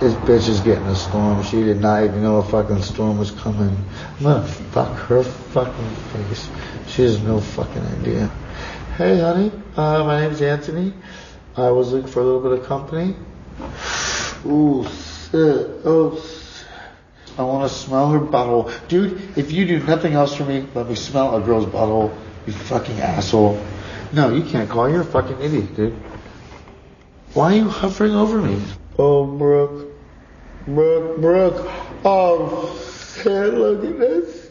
This bitch is getting a storm. She did not even know a fucking storm was coming. I'm gonna fuck her fucking face. She has no fucking idea. Hey, honey. My name's Anthony. I was looking for a little bit of company. Ooh, shit. Oh, shit. I want to smell her butthole. Dude, if you do nothing else for me, let me smell a girl's butthole. You fucking asshole. No, you can't call. You're a fucking idiot, dude. Why are you hovering over me? Oh, Brooke. Oh, shit, look at this.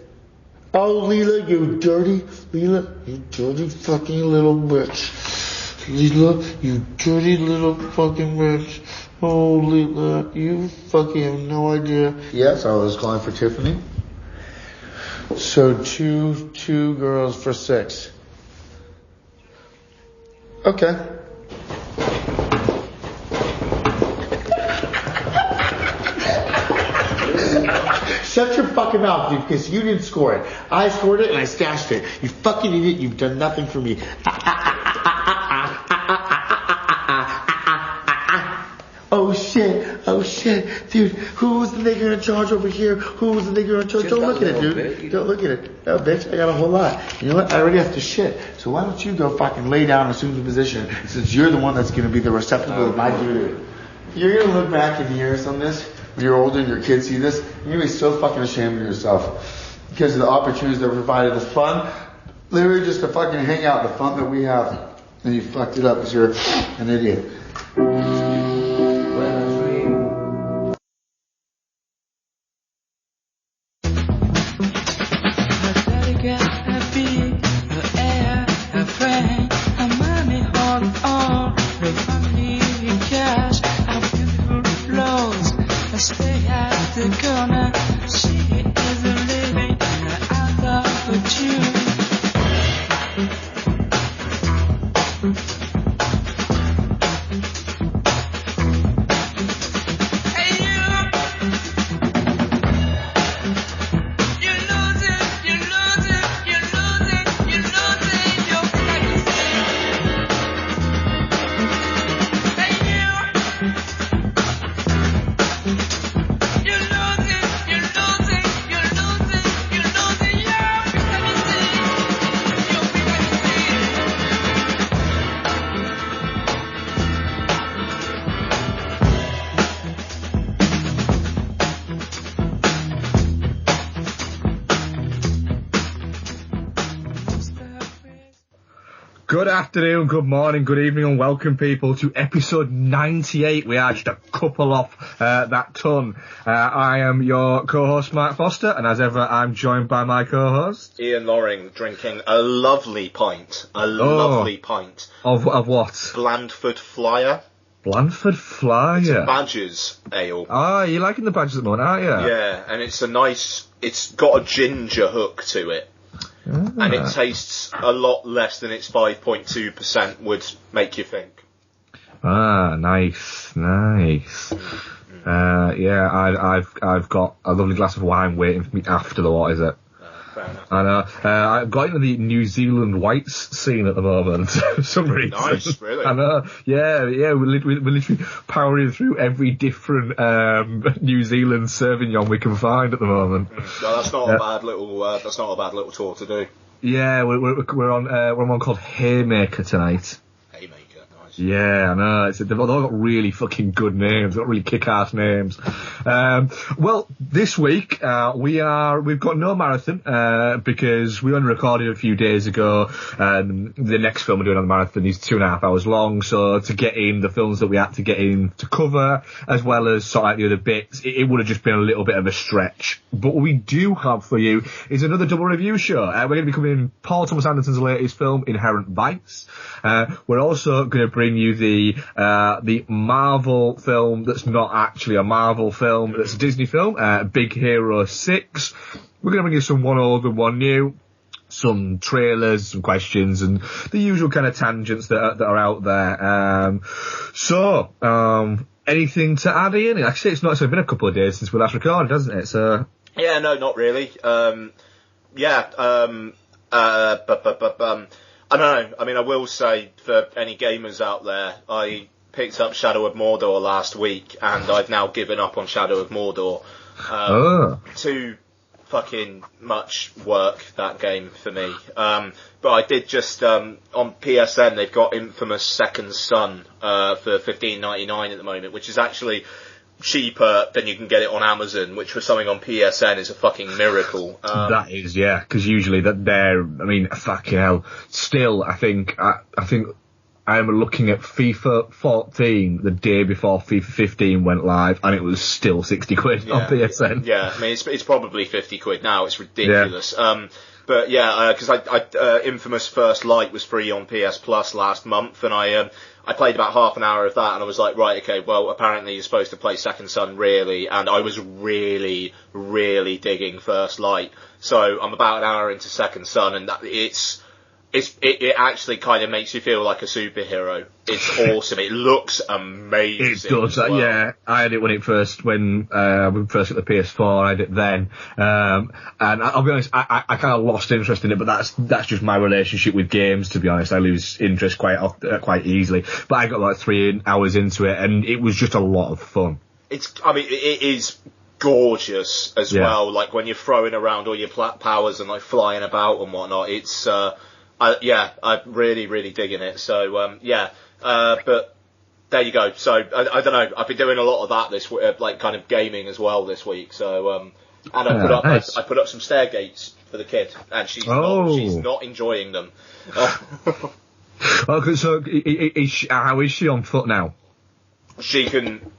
Oh, Leela, you dirty fucking little bitch. Leela, you dirty little fucking bitch. Oh, Leela, you fucking have no idea. Yes, I was calling for Tiffany. So two girls for $6. Okay. Shut your fucking mouth, dude, because you didn't score it. I scored it and I stashed it. You fucking idiot, you've done nothing for me. Oh shit, dude, who was the nigger in charge over here? Who was the nigger in charge? Don't look at it, dude. Don't look at it. No, bitch, I got a whole lot. You know what? I already have to shit. So why don't you go fucking lay down and assume the position, since you're the one that's gonna be the receptacle of my dude. You're gonna look back in years on this, when you're older and your kids see this, you're gonna be so fucking ashamed of yourself. Because of the opportunities that were provided, the fun, literally just to fucking hang out, the fun that we have. And you fucked it up because you're an idiot. Good afternoon, good morning, good evening, and welcome people to episode 98. We are just a couple off that ton. I am your co-host Mark Foster, and as ever I'm joined by my co-host Ian Loring, drinking a lovely pint. Lovely pint. Of what? Blandford Flyer. Blandford Flyer? It's a Badgers ale. Ah, you're liking the Badgers at the moment, aren't you? Yeah, and it's got a ginger hook to it. And it tastes a lot less than its 5.2% would make you think. Ah, nice. Yeah, I've got a lovely glass of wine waiting for me after the what is it? Fair enough. I know. I've got into the New Zealand whites scene at the moment for some reason. Nice, really? I know. Yeah, we're literally powering through every different New Zealand Sauvignon we can find at the moment. No, that's not a bad little tour to do. Yeah, we're on one called Haymaker tonight. Haymaker, nice. Yeah, I know. They've all got really fucking good names. They've got really kick-ass names. Well, this week, we've got no marathon, because we only recorded a few days ago. The next film we're doing on the marathon is 2.5 hours long. So to get in the films that we had to get in to cover, as well as sort of like the other bits, it would have just been a little bit of a stretch. But what we do have for you is another double review show. We're going to be covering Paul Thomas Anderson's latest film, Inherent Vice. We're also going to bring you the Marvel film that's not actually a Marvel film, that's a Disney film, Big Hero 6. We're going to bring you some one old and one new, some trailers, some questions, and the usual kind of tangents that are out there. Anything to add, Ian? Actually, it's been a couple of days since we last recorded, hasn't it? So yeah, no, not really. I don't know. I mean, I will say for any gamers out there, I picked up Shadow of Mordor last week, and I've now given up on Shadow of Mordor. Too fucking much work, that game, for me. But I did just, on PSN, they've got Infamous Second Son for $15.99 at the moment, which is actually cheaper than you can get it on Amazon, which for something on PSN is a fucking miracle. That is, yeah, because usually fucking hell. Still, I think I'm looking at FIFA 14 the day before FIFA 15 went live, and it was still 60 quid on PSN. Yeah, I mean, it's probably 50 quid now. It's ridiculous. Yeah. But yeah, because I Infamous First Light was free on PS Plus last month, and I played about half an hour of that, and I was like, right, okay, well, apparently you're supposed to play Second Son really, and I was really, really digging First Light. So I'm about an hour into Second Son, and it actually kind of makes you feel like a superhero. It's awesome. It looks amazing. It does. Well. Yeah, I had it when we first got the PS4. I had it then, and I'll be honest, I kind of lost interest in it. But that's just my relationship with games. To be honest, I lose interest quite easily. But I got like 3 hours into it, and it was just a lot of fun. It is gorgeous as well. Like when you're throwing around all your powers and like flying about and whatnot. It's I'm really, really digging it. So, but there you go. So, I don't know. I've been doing a lot of that this week, like kind of gaming as well this week. So, and I put up some stair gates for the kid, and she's not enjoying them. Okay, so how is she on foot now? She can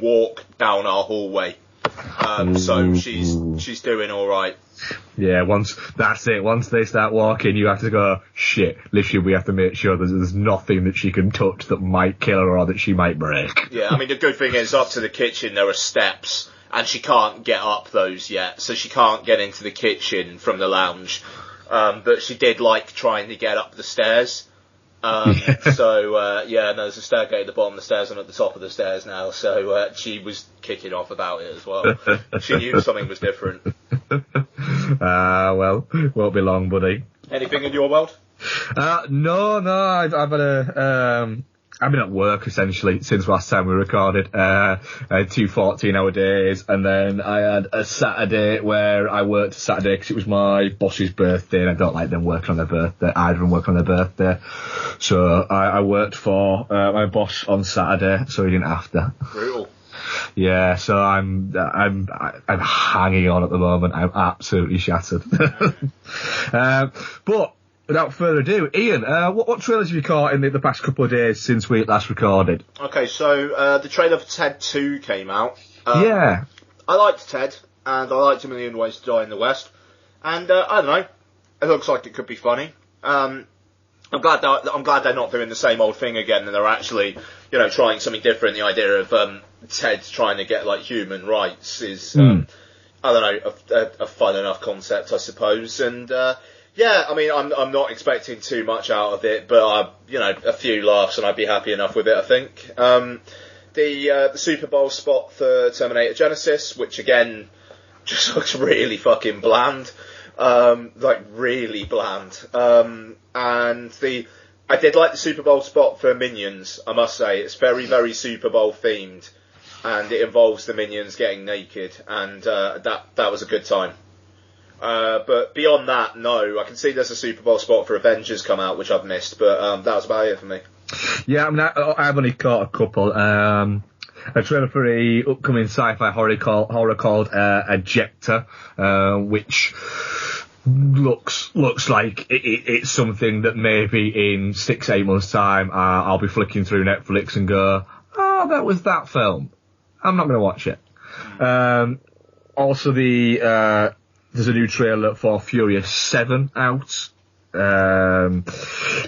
walk down our hallway. So she's doing all right. Yeah, once they start walking, you have to go, shit, literally we have to make sure there's nothing that she can touch that might kill her or that she might break. Yeah, I mean, the good thing is up to the kitchen there are steps, and she can't get up those yet, so she can't get into the kitchen from the lounge. But she did like trying to get up the stairs. So, there's a stair gate at the bottom of the stairs and at the top of the stairs now, so she was kicking off about it as well. She knew something was different. Well, won't be long, buddy. Anything in your world? No, I've had I've been at work essentially since last time we recorded. I had 2 14-hour days, and then I had a Saturday where I worked Saturday because it was my boss's birthday, and I don't like them working on their birthday. Either of them working on their birthday, so I worked for my boss on Saturday, so he didn't have to. Brutal. Yeah, so I'm hanging on at the moment. I'm absolutely shattered. But without further ado, Ian, what trailers have you caught in the past couple of days since we last recorded? Okay, so the trailer for Ted 2 came out. Yeah. I liked Ted, and I liked A Million Ways to Die in the West. And I don't know, it looks like it could be funny. I'm glad they're not doing the same old thing again, and they're actually, trying something different. The idea of Ted trying to get like human rights is, I don't know, a fun enough concept, I suppose. And I mean, I'm not expecting too much out of it, but a few laughs and I'd be happy enough with it, I think. The Super Bowl spot for Terminator Genesis, which again just looks really fucking bland. Like really bland. And I did like the Super Bowl spot for Minions, I must say. It's very, very Super Bowl themed, and it involves the Minions getting naked, and that was a good time. But beyond that, no. I can see there's a Super Bowl spot for Avengers come out, which I've missed, but that was about it for me. Yeah, I mean, I've only caught a couple. A trailer for a upcoming sci-fi horror called Ejector, which looks like it's something that maybe in 6-8 months' time I'll be flicking through Netflix and go, oh, that was that film. I'm not going to watch it. Also, there's a new trailer for Furious 7 out,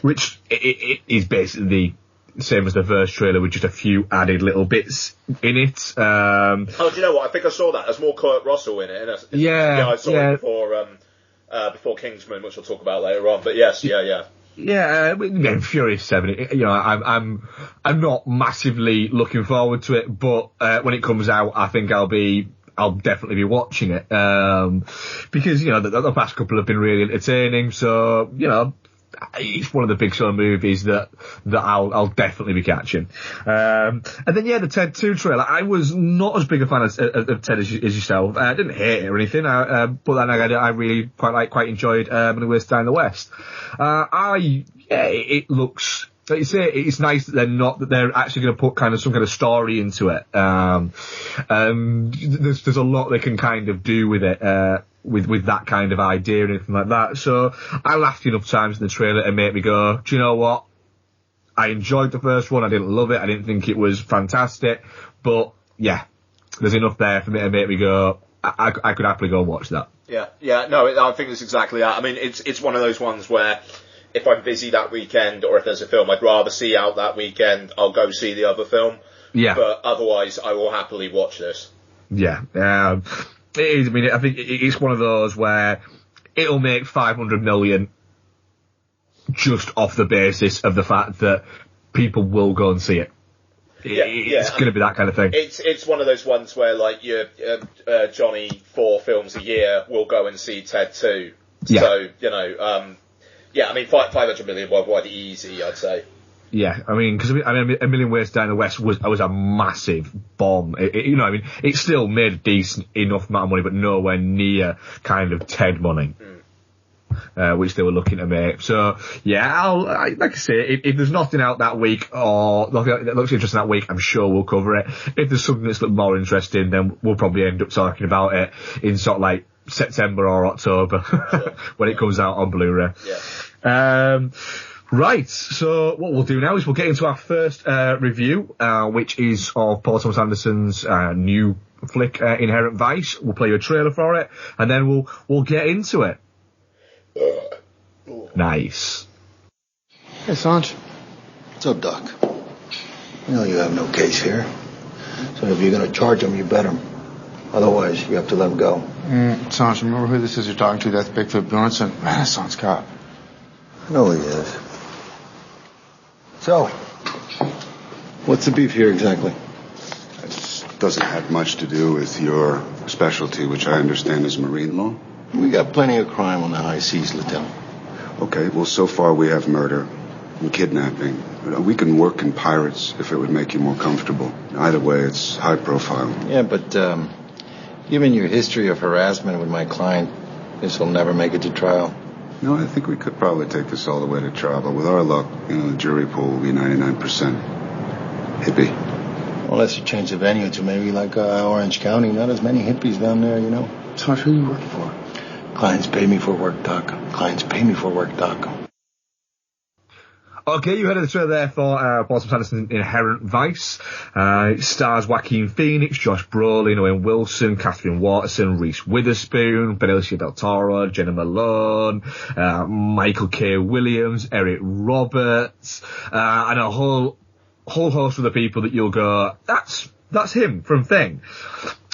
which it is basically the same as the first trailer with just a few added little bits in it. Do you know what? I think I saw that. There's more Kurt Russell in it. I saw it before Kingsman, which we'll talk about later on. But yes, yeah. Yeah, Furious 7. I'm not massively looking forward to it, but when it comes out, I think I'll definitely be watching it, because the past couple have been really entertaining. So it's one of the big sort of movies that I'll definitely be catching. And then the Ted 2 trailer. I was not as big a fan of Ted as yourself. I didn't hate it or anything, but then I really quite enjoyed Million Ways to Die in the West. It looks. Like you say, it's nice that they're actually going to put kind of some kind of story into it. There's a lot they can kind of do with it, with that kind of idea and anything like that. So I laughed enough times in the trailer to make me go, do you know what? I enjoyed the first one. I didn't love it. I didn't think it was fantastic, but yeah, there's enough there for me to make me go, I could happily go and watch that. Yeah, no, I think it's exactly that. I mean, it's one of those ones where, if I'm busy that weekend, or if there's a film I'd rather see out that weekend, I'll go see the other film. Yeah. But otherwise, I will happily watch this. Yeah. It is. I mean, I think it's one of those where it'll make 500 million just off the basis of the fact that people will go and see it. It's going to be that kind of thing. It's one of those ones where, like, your Johnny 4 films a year will go and see Ted 2. Yeah. So, I mean, 500 million worldwide, easy, I'd say. Yeah, I mean, because A Million Ways to Die in the West was a massive bomb. It still made a decent enough amount of money, but nowhere near kind of Ted money, which they were looking to make. So, yeah, like I say, if there's nothing out that week, or nothing that looks interesting that week, I'm sure we'll cover it. If there's something that's looked more interesting, then we'll probably end up talking about it in sort of like September or October when it comes out on Blu-ray. Yeah. Right, so what we'll do now is we'll get into our first review, which is of Paul Thomas Anderson's new flick, Inherent Vice. We'll play you a trailer for it, and then we'll get into it. Nice. Hey, Sanj. What's up, Doc? You know you have no case here. So if you're going to charge him, you bet him. Otherwise, you have to let him go. Sanj, remember who this is you're talking to? That's Bigfoot Bjornsson, Renaissance cop. I know he is. So, what's the beef here exactly? It doesn't have much to do with your specialty, which I understand is marine law. We got plenty of crime on the high seas, Lieutenant. Okay, well, so far we have murder and kidnapping. We can work in pirates if it would make you more comfortable. Either way, it's high profile. Yeah, but given your history of harassment with my client, this will never make it to trial. No, I think we could probably take this all the way to trial, but with our luck, the jury pool will be 99% hippie. Well, unless you change the venue to maybe like Orange County. Not as many hippies down there, Sanj, who you working for? Clients pay me for work, Doc. Clients pay me for work, Doc. Okay, you heard the trailer there for Paul Thomas Anderson's Inherent Vice. It stars Joaquin Phoenix, Josh Brolin, Owen Wilson, Catherine Waterston, Reese Witherspoon, Benicio del Toro, Jenna Malone, Michael K. Williams, Eric Roberts, and a whole host of the people that you'll go, that's him from Thing.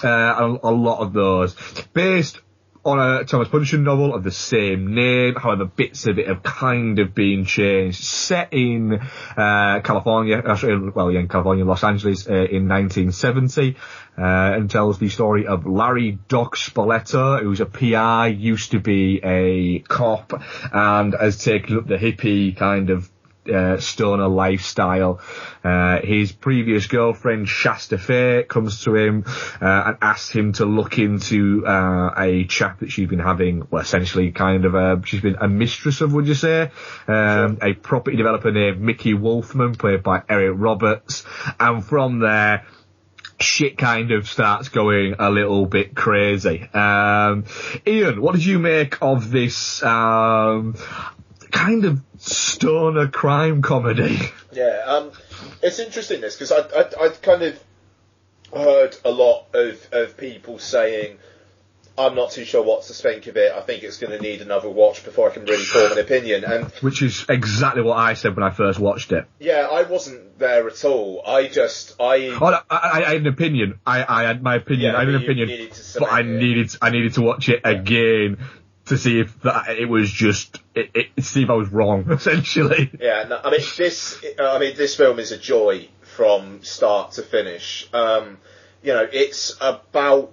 A lot of those. Based on a Thomas Pynchon novel of the same name, however, bits of it have kind of been changed. Set in California, in California, Los Angeles, in 1970, and tells the story of Larry Doc Spoleto, who's a PI, used to be a cop, and has taken up the hippie kind of stoner lifestyle. His previous girlfriend, Shasta Faye, comes to him and asks him to look into a chap that she's been having, well, essentially kind of she's been a mistress of, would you say? A property developer named Mickey Wolfman, played by Eric Roberts. And from there, shit kind of starts going a little bit crazy. Ian, what did you make of this kind of stoner crime comedy? Yeah, it's interesting this, because I kind of heard a lot of people saying, I'm not too sure what to think of it, I think it's going to need another watch before I can really form an opinion. And which is exactly what I said when I first watched it. Yeah, I wasn't there at all. I had an opinion. I had my opinion. Yeah, I had an opinion, but I needed to watch it again to see if it was just see if I was wrong, essentially. Yeah, no, I mean this film is a joy from start to finish. It's about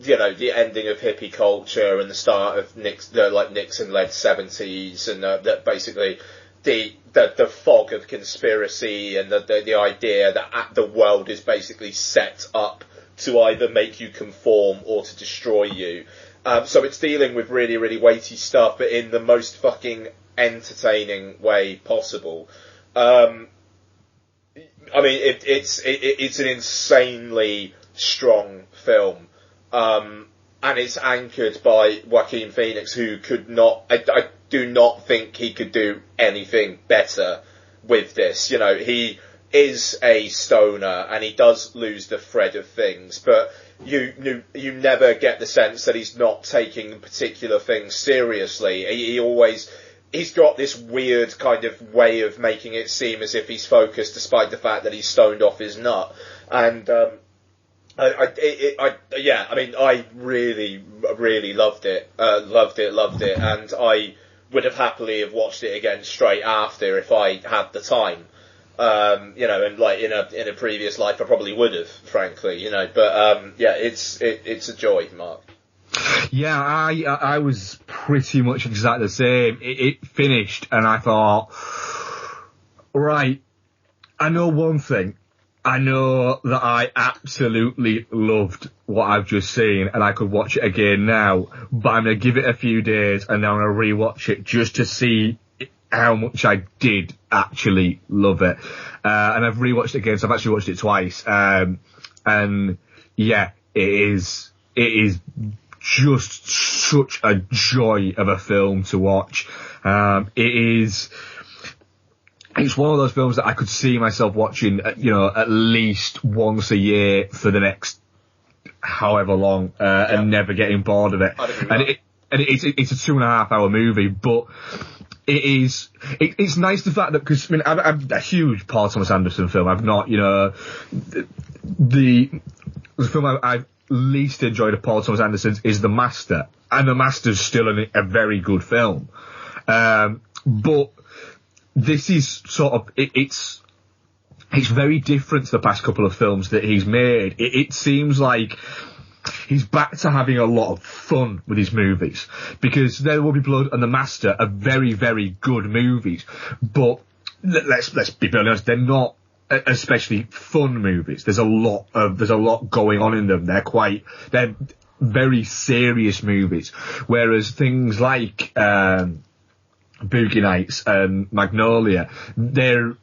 the ending of hippie culture and the start of Nixon-led 70s, and that basically the fog of conspiracy and the idea that the world is basically set up to either make you conform or to destroy you. So it's dealing with really, really weighty stuff, but in the most fucking entertaining way possible. It's an insanely strong film. And it's anchored by Joaquin Phoenix, who could not, I do not think he could do anything better with this. He is a stoner and he does lose the thread of things, but you never get the sense that he's not taking particular things seriously. He's got this weird kind of way of making it seem as if he's focused, despite the fact that he's stoned off his nut. And I really, really loved it, and I would have happily have watched it again straight after if I had the time. And like in a previous life, I probably would have, frankly, But it's a joy, Mark. Yeah, I was pretty much exactly the same. It finished, and I thought, right, I know one thing. I know that I absolutely loved what I've just seen, and I could watch it again now, but I'm going to give it a few days, and then I'm going to rewatch it just to see how much I did actually love it. And I've rewatched it again, so I've actually watched it twice. And yeah, it is just such a joy of a film to watch. It's one of those films that I could see myself watching, at least once a year for the next however long, and never getting bored of it. It's a 2.5 hour movie, but it's nice the fact that, because I'm a huge Paul Thomas Anderson film. I've not, the film I've least enjoyed of Paul Thomas Anderson's is The Master, and The Master's still a very good film, but this is sort of, it's very different to the past couple of films that he's made. It seems like he's back to having a lot of fun with his movies, because There Will Be Blood and The Master are very, very good movies, but let's be very honest, they're not especially fun movies. There's a lot going on in them. They're very serious movies, whereas things like Boogie Nights and Magnolia, they're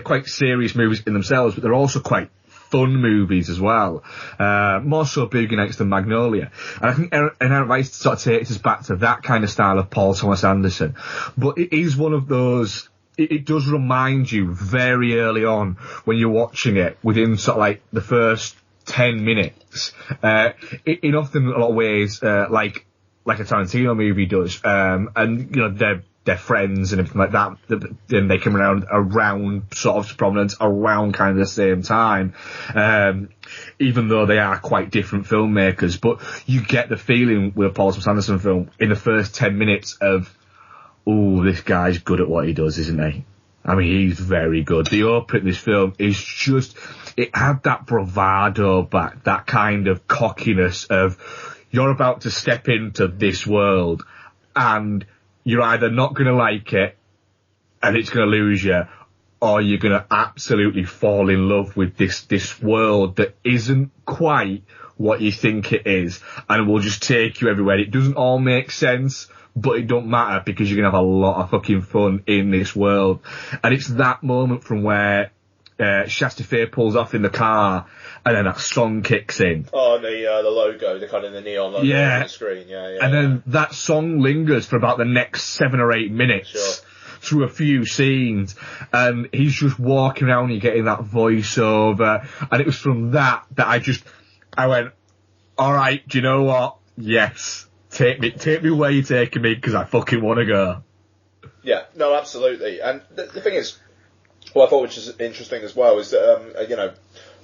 quite serious movies in themselves, but they're also quite fun movies as well. More so Boogie Nights than Magnolia. And I think Inherent Vice sort of takes us back to that kind of style of Paul Thomas Anderson. But it is one of those, it does remind you very early on when you're watching it, within sort of like the first 10 minutes, in often a lot of ways, like a Tarantino movie does, and they're friends and everything like that, and they come around sort of prominence around kind of the same time, even though they are quite different filmmakers. But you get the feeling with a Paul Thomas Anderson film in the first 10 minutes of, oh, this guy's good at what he does, isn't he? I mean, he's very good. The opening of this film is just, it had that bravado back, that kind of cockiness of, you're about to step into this world, and you're either not going to like it, and it's going to lose you, or you're going to absolutely fall in love with this world that isn't quite what you think it is, and will just take you everywhere. It doesn't all make sense, but it don't matter, because you're going to have a lot of fucking fun in this world. And it's that moment from where Shasta Fair pulls off in the car, and then that song kicks in. Oh, the logo, the kind of the neon logo on the screen, yeah. And then that song lingers for about the next 7 or 8 minutes. Sure. Through a few scenes, and he's just walking around, you're getting that voiceover, and it was from that I went, alright, do you know what? Yes. Take me where you're taking me, because I fucking want to go. Yeah, no, absolutely. And the thing is, what I thought which is interesting as well is that,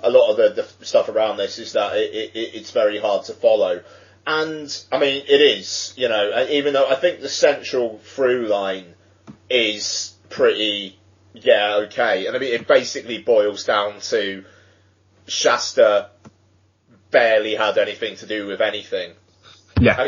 a lot of the stuff around this is that it's very hard to follow. And, I mean, it is, even though I think the central through line is pretty, okay. And I mean, it basically boils down to Shasta barely had anything to do with anything. Yeah.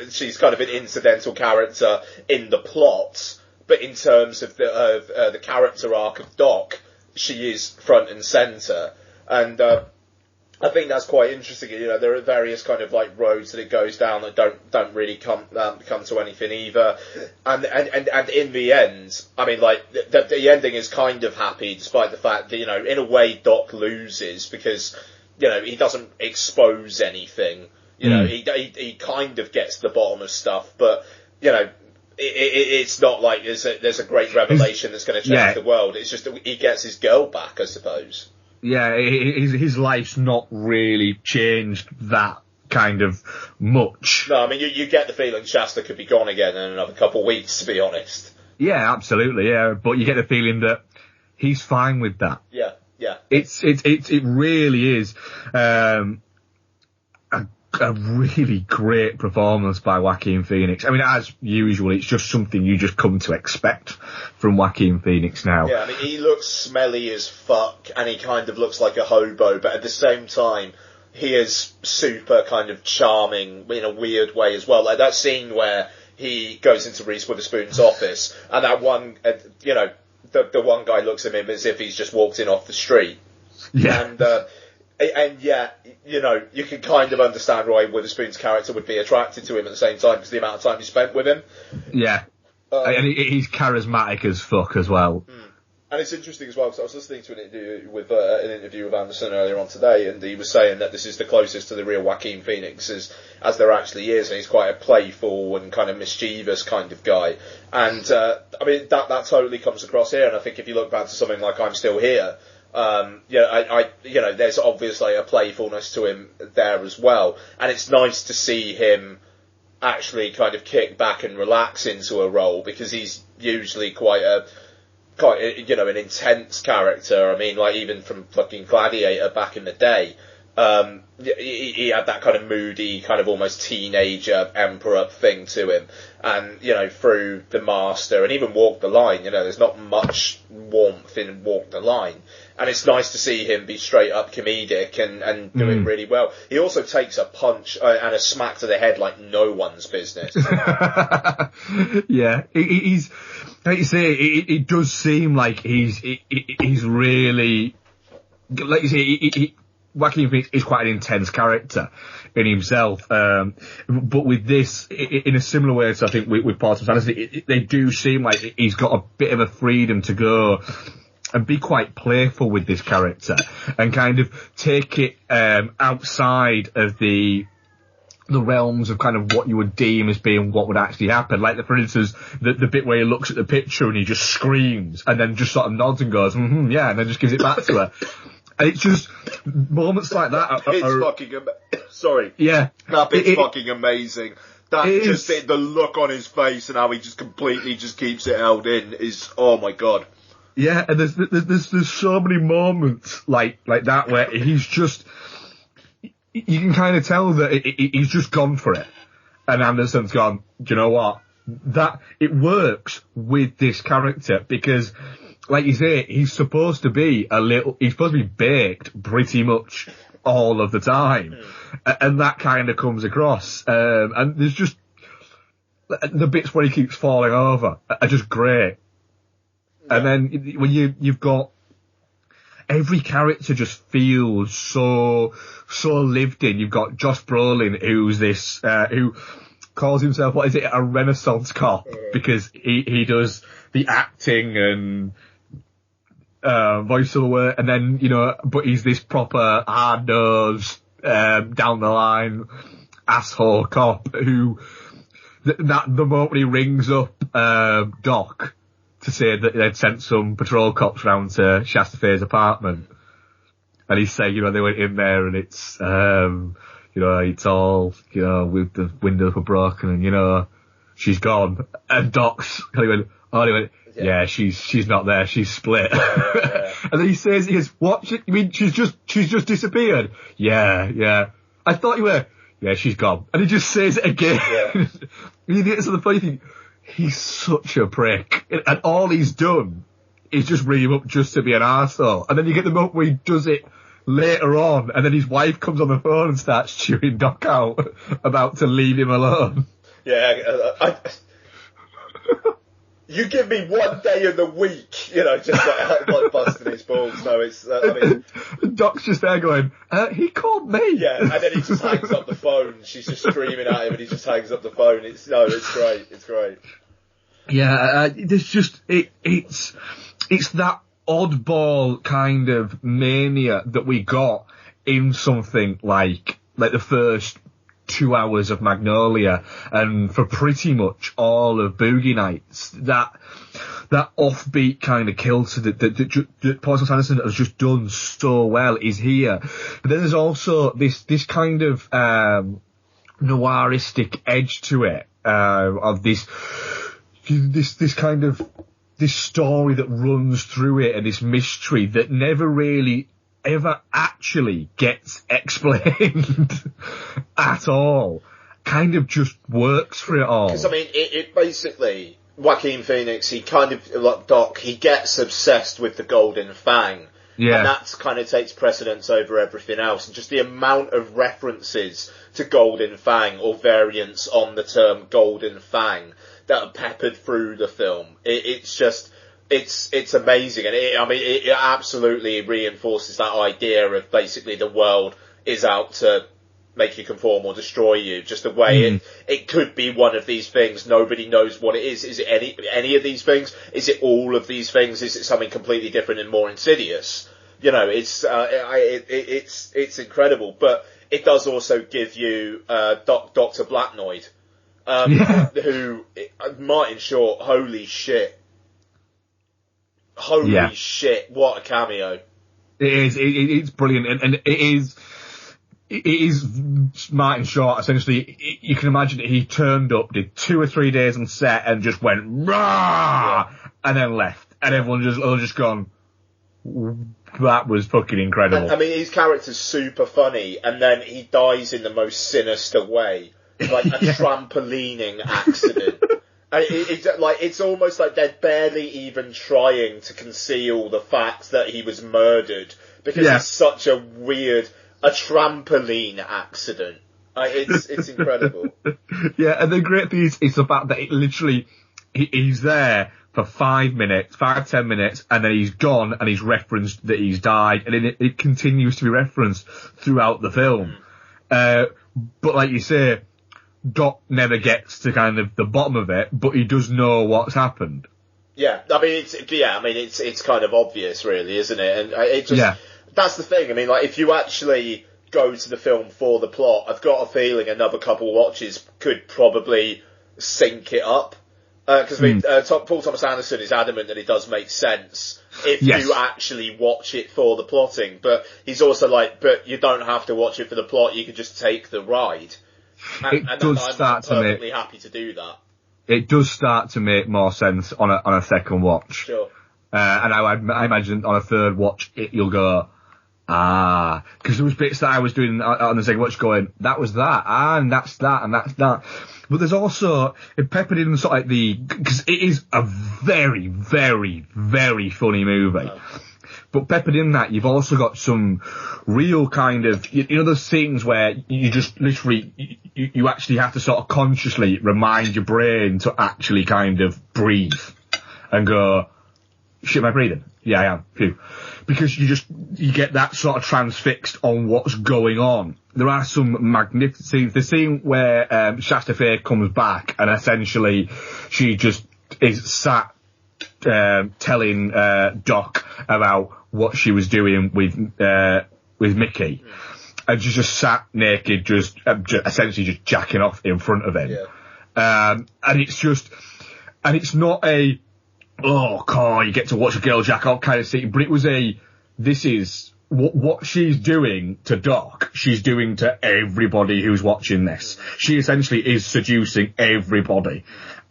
She's kind of an incidental character in the plot, but in terms of the character arc of Doc, she is front and centre. And I think that's quite interesting. There are various kind of like roads that it goes down that don't really come to anything either. And in the end, I mean, like the ending is kind of happy, despite the fact that in a way Doc loses because he doesn't expose anything. He kind of gets to the bottom of stuff, but it's not like there's a great revelation that's going to change the world. It's just that he gets his girl back, I suppose. Yeah, his life's not really changed that kind of much. No, I mean, you get the feeling Shasta could be gone again in another couple of weeks, to be honest. Yeah, absolutely, yeah. But you get the feeling that he's fine with that. Yeah. It really is a really great performance by Joaquin Phoenix. I mean, as usual, it's just something you just come to expect from Joaquin Phoenix now. Yeah, I mean, he looks smelly as fuck, and he kind of looks like a hobo, but at the same time, he is super kind of charming in a weird way as well. Like that scene where he goes into Reese Witherspoon's office, and that one, the one guy looks at him as if he's just walked in off the street. Yeah. And yeah, you can kind of understand why Witherspoon's character would be attracted to him at the same time because of the amount of time you spent with him. Yeah. And he's charismatic as fuck as well. And it's interesting as well because I was listening to an interview with Anderson earlier on today, and he was saying that this is the closest to the real Joaquin Phoenix as there actually is, and he's quite a playful and kind of mischievous kind of guy. And I mean that totally comes across here. And I think if you look back to something like I'm Still Here. There's obviously a playfulness to him there as well, and it's nice to see him actually kind of kick back and relax into a role because he's usually quite an intense character. I mean, like even from fucking Gladiator back in the day, he had that kind of moody, kind of almost teenager emperor thing to him, and through The Master and even Walk the Line, there's not much warmth in Walk the Line. And it's nice to see him be straight up comedic and do it really well. He also takes a punch and a smack to the head like no one's business. Yeah, he's like you say, it does seem like he's really, like you say, Joaquin Phoenix is quite an intense character in himself. But with this, in a similar way to I think with Parsons Anderson, they do seem like he's got a bit of a freedom to go and be quite playful with this character and kind of take it outside of the realms of kind of what you would deem as being what would actually happen. Like, for instance, the bit where he looks at the picture and he just screams and then just sort of nods and goes, yeah, and then just gives it back to her. And it's just moments like that. Sorry. Yeah. That bit's fucking amazing. The look on his face and how he just completely just keeps it held in is, oh my god. Yeah, and there's so many moments like that where he's just, you can kind of tell that he's just gone for it. And Anderson's gone, do you know what? That, it works with this character because, like you say, he's supposed to be baked pretty much all of the time. And that kind of comes across. And there's just, the bits where he keeps falling over are just great. And then when you've got every character just feels so lived in. You've got Josh Brolin, who's this who calls himself, what is it, a Renaissance cop because he does the acting and voiceover work, and then but he's this proper hard nosed down the line asshole cop who the moment he rings up Doc to say that they'd sent some patrol cops round to Shasta Faye's apartment. And he's saying, they went in there and it's, it's all, with the windows were broken and, she's gone. And Doc's kind of went, yeah, she's not there, she's split. Yeah. And then he says, what? You mean she's just disappeared? Yeah. I thought you were, yeah, she's gone. And he just says it again. Yeah. It's the funny thing. He's such a prick. And all he's done is just ring him up just to be an arsehole. And then you get the moment where he does it later on, and then his wife comes on the phone and starts chewing Doc out about to leave him alone. Yeah, you give me one day of the week, you know, just like busting his balls. No, it's, I mean... Doc's just there going, he called me. Yeah, and then he just hangs up the phone. She's just screaming at him and he just hangs up the phone. It's great. It's great. Yeah, there's just, it's that oddball kind of mania that we got in something like the first 2 hours of Magnolia, and for pretty much all of Boogie Nights, that offbeat kind of kilter that Paul Thomas Anderson has just done so well is here. But then there's also this kind of noiristic edge to it, of this kind of this story that runs through it, and this mystery that never really ever actually gets explained at all. Kind of just works for it all. Because, I mean, it basically, Joaquin Phoenix, he kind of, like Doc, he gets obsessed with the Golden Fang. Yeah. And that kind of takes precedence over everything else. And just the amount of references to Golden Fang, or variants on the term Golden Fang, that are peppered through the film. It's just... It's amazing, and it absolutely reinforces that idea of basically the world is out to make you conform or destroy you. Just the way it could be one of these things. Nobody knows what it is. Is it any of these things? Is it all of these things? Is it something completely different and more insidious? You know, it's incredible, but it does also give you Dr. Blacknoid, who Martin Short. Holy shit. Holy shit, what a cameo. It is, it's brilliant, and it is Martin Short, essentially. You can imagine that he turned up, did 2 or 3 days on set, and just went, rah, and then left. And everyone just gone, that was fucking incredible. And, I mean, his character's super funny, and then he dies in the most sinister way. Like a trampolining accident. It's almost like they're barely even trying to conceal the fact that he was murdered, because it's such a trampoline accident. It's incredible. Yeah, and the great thing is the fact that it literally, he's there for 10 minutes, and then he's gone, and he's referenced that he's died, and it continues to be referenced throughout the film. But like you say, Doc never gets to kind of the bottom of it, but he does know what's happened. Yeah, I mean, it's kind of obvious, really, isn't it? And that's the thing. I mean, like, if you actually go to the film for the plot, I've got a feeling another couple of watches could probably sync it up. Because Paul Thomas Anderson is adamant that it does make sense if you actually watch it for the plotting. But he's also like, but you don't have to watch it for the plot, you can just take the ride. I'm perfectly happy to do that. It does start to make more sense on a second watch. Sure. And I imagine on a third watch, you'll go, because there was bits that I was doing on the second watch going, that was that, and that's that, and that's that. But there's also, it peppered in sort of like because it is a very, very, very funny movie. Oh. But peppered in that, you've also got some real kind of, you know, those scenes where you just literally, you actually have to sort of consciously remind your brain to actually kind of breathe and go, shit, am I breathing? Yeah, I am. Phew. Because you get that sort of transfixed on what's going on. There are some magnificent scenes. The scene where Shasta Faye comes back and essentially she just is sat telling Doc about what she was doing with Mickey, and she's just sat naked, just essentially just jacking off in front of him. Yeah. And it's not a you get to watch a girl jack off kind of scene, but it was this is what she's doing to Doc, she's doing to everybody who's watching this. She essentially is seducing everybody.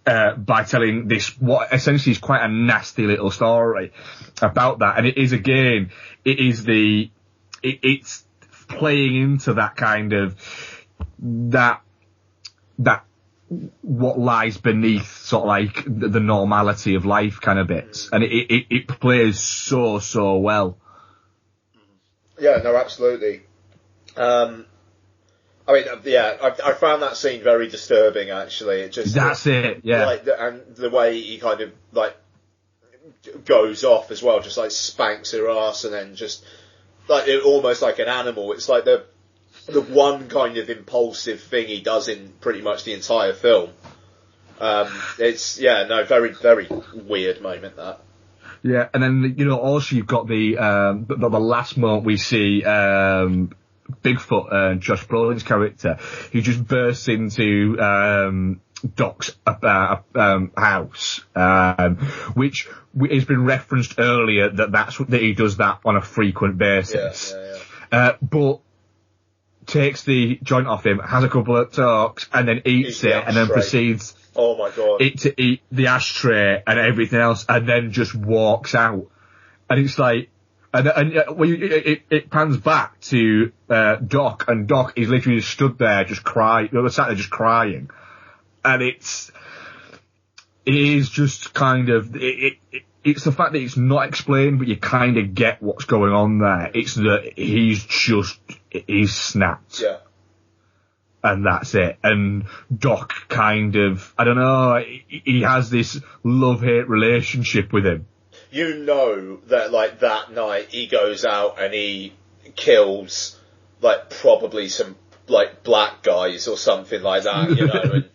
By telling this, what essentially is quite a nasty little story about that. And it is, again, it's playing into that kind of, that what lies beneath sort of like the normality of life kind of bits. And it plays so well. Yeah, no, absolutely. I mean, yeah, I found that scene very disturbing. Actually, it just that's it. Yeah, like and the way he kind of like goes off as well, just like spanks her ass, and then just like almost like an animal. It's like the one kind of impulsive thing he does in pretty much the entire film. It's very very weird moment that. Yeah, and then also you've got the last moment we see Bigfoot, Josh Brolin's character, who just bursts into Doc's house, which has been referenced earlier that he does that on a frequent basis. But takes the joint off him, has a couple of talks, and then eats it, and then proceeds. Oh my god! To eat the ashtray and everything else, and then just walks out. And it's like, it pans back to Doc, and Doc is literally just stood there, just crying. Sat there just crying, and it is just kind of it's the fact that it's not explained, but you kind of get what's going on there. It's that he's snapped. Yeah. And that's it. And Doc kind of, I don't know, he has this love-hate relationship with him. You know that, like, that night he goes out and he kills, like, probably some, like, black guys or something like that,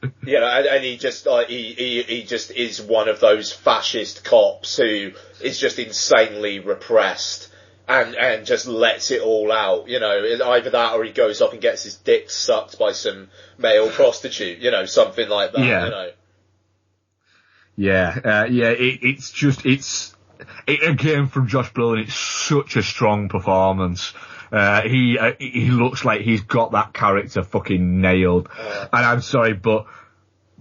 and he just, like, he just is one of those fascist cops who is just insanely repressed. And just lets it all out, either that or he goes off and gets his dick sucked by some male prostitute, something like that, Yeah, it's again from Josh Brolin, it's such a strong performance. He looks like he's got that character fucking nailed. And I'm sorry, but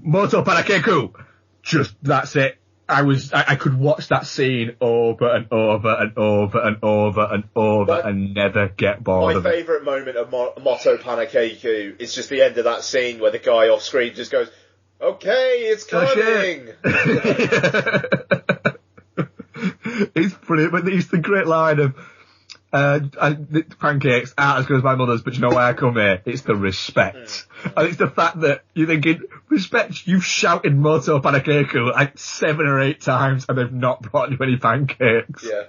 Moto Parakeku, that's it. I could watch that scene over and over and over and over and over and never get bored of it. My favourite moment of Moto Panakeku is just the end of that scene where the guy off screen just goes, "Okay, it's coming." It's brilliant, but it's the great line of, pancakes aren't as good as my mother's, but you know why I come here? It's the respect. And it's the fact that you're thinking, respect, you've shouted Moto Panakeku like 7 or 8 times and they've not brought you any pancakes. Yeah.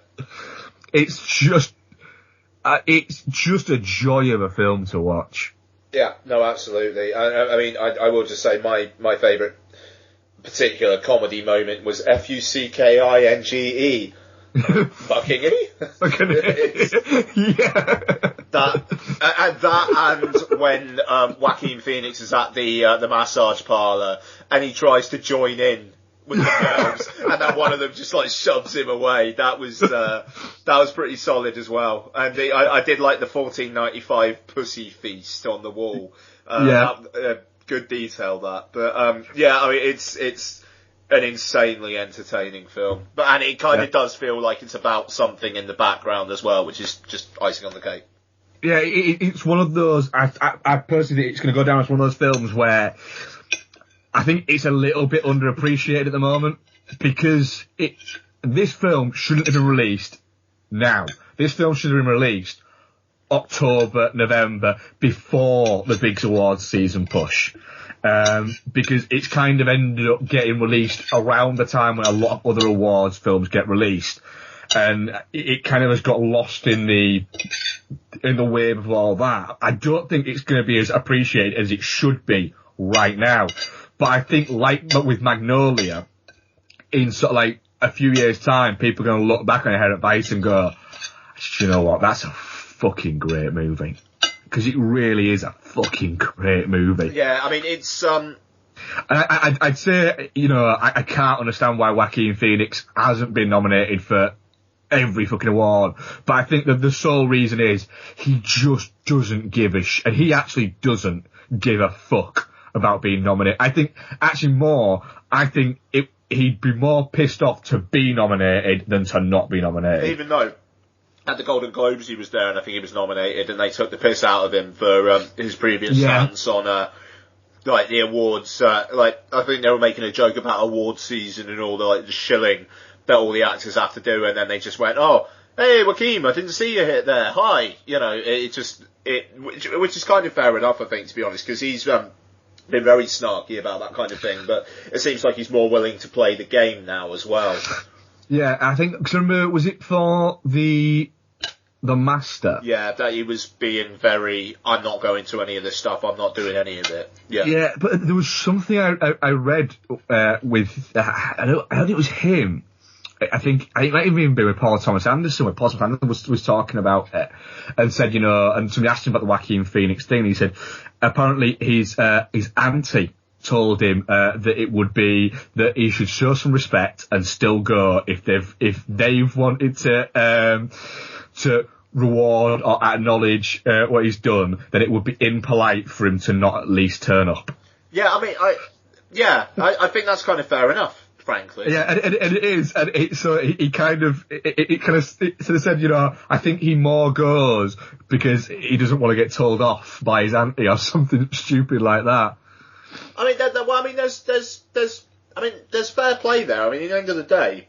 It's just a joy of a film to watch. Yeah, no, absolutely. I mean, I will just say my favourite particular comedy moment was Fuckinge. Fucking yeah. That and when Joaquin Phoenix is at the massage parlour and he tries to join in with the girls and then one of them just like shoves him away. That was pretty solid as well. And I did like the 1495 pussy feast on the wall. Good detail that. But I mean it's an insanely entertaining film, and it kind of does feel like it's about something in the background as well, which is just icing on the cake. Yeah, it's one of those. I personally think it's going to go down as one of those films where I think it's a little bit underappreciated at the moment because this film shouldn't have been released now. This film should have been released October, November, before the big awards season push. Because it's kind of ended up getting released around the time when a lot of other awards films get released. And it kind of has got lost in the wave of all that. I don't think it's going to be as appreciated as it should be right now. But I think, but with Magnolia, in sort of like a few years' time, people are going to look back on Inherent Vice and go, you know what, that's a fucking great movie. Because it really is a fucking great movie. Yeah, I mean, it's... I'd say, I can't understand why Joaquin Phoenix hasn't been nominated for every fucking award. But I think that the sole reason is he just doesn't give a and he actually doesn't give a fuck about being nominated. I think, he'd be more pissed off to be nominated than to not be nominated. Even though... At the Golden Globes he was there and I think he was nominated and they took the piss out of him for his previous stance on the awards. I think they were making a joke about award season and all the shilling that all the actors have to do, and then they just went, hey, Joaquin, I didn't see you hit there. Hi. You know, which is kind of fair enough, I think, to be honest, because he's been very snarky about that kind of thing, but it seems like he's more willing to play the game now as well. Yeah, I think, because remember, was it for the Master? Yeah, that he was being very, I'm not going to any of this stuff, I'm not doing any of it. Yeah, but there was something I read with, I don't think it was him. I think it might even be with Paul Thomas Anderson, where Paul Thomas Anderson was talking about it, and said, you know, and somebody asked him about the Joaquin Phoenix thing, and he said, apparently his auntie told him that it would be that he should show some respect and still go if they've wanted to reward or acknowledge what he's done, then it would be impolite for him to not at least turn up. Yeah, I mean, I think that's kind of fair enough, frankly. Yeah, and it is, and he kind of said, you know, I think he more goes because he doesn't want to get told off by his auntie or something stupid like that. I mean, there's fair play there. I mean, at the end of the day,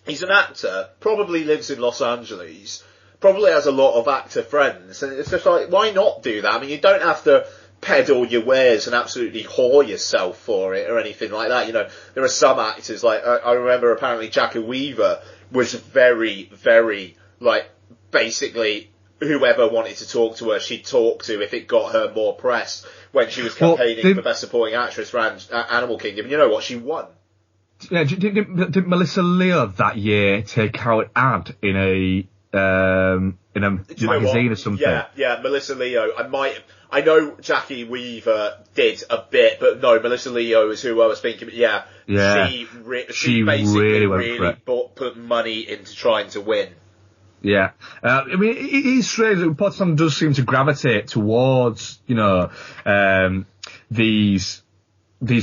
he's an actor, probably lives in Los Angeles, probably has a lot of actor friends, and it's just like, why not do that? I mean, you don't have to peddle your wares and absolutely whore yourself for it or anything like that. You know, there are some actors, like, I remember apparently Jackie Weaver was very, very, like, basically, whoever wanted to talk to her, she'd talk to if it got her more press when she was campaigning for Best Supporting Actress for Animal Kingdom. And you know what? She won. Yeah, did Melissa Leo that year take out an ad in a magazine or something? Yeah, Melissa Leo. I know Jackie Weaver did a bit, but no, Melissa Leo is who I was thinking. Yeah. She basically really put money into trying to win. Yeah. I mean, it is strange that Potsdam does seem to gravitate towards, you know, these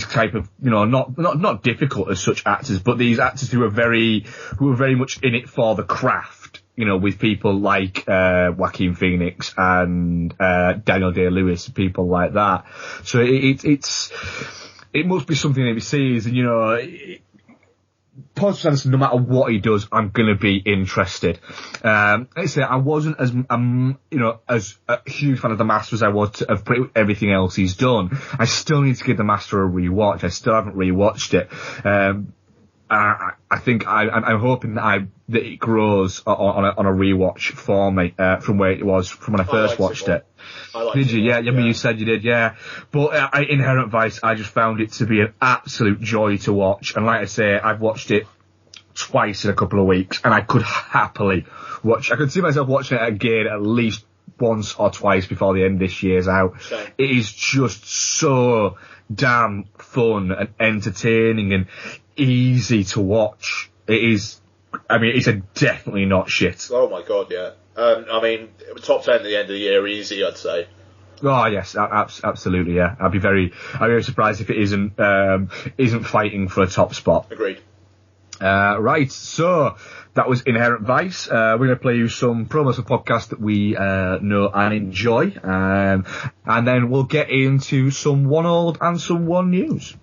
type of, you know, not difficult as such actors, but these actors who are very much in it for the craft, you know, with people like Joaquin Phoenix and Daniel Day-Lewis, people like that. So it must be something that he sees, and, you know, Paul Anderson, no matter what he does, I'm gonna be interested. Like I say, I wasn't as as a huge fan of The Master as I was of everything else he's done. I still need to give The Master a rewatch. I still haven't rewatched it. I think I'm hoping that it grows on a rewatch for me from where it was from when I first watched it. Did you? Yeah, I mean, you said you did, yeah. But Inherent Vice, I just found it to be an absolute joy to watch. And like I say, I've watched it twice in a couple of weeks, and I could happily watch. I could see myself watching it again at least once or twice before the end of this year's out. Sure. It is just so damn fun and entertaining and easy to watch. It is. I mean, it's definitely not shit. Oh my god, yeah. I mean, top 10 at the end of the year, easy, I'd say. Oh yes, absolutely, yeah. I'd be very surprised if it isn't fighting for a top spot. Agreed. Right, so that was Inherent Vice. We're going to play you some promos of podcasts that we know and enjoy, and then we'll get into some one old and some one news.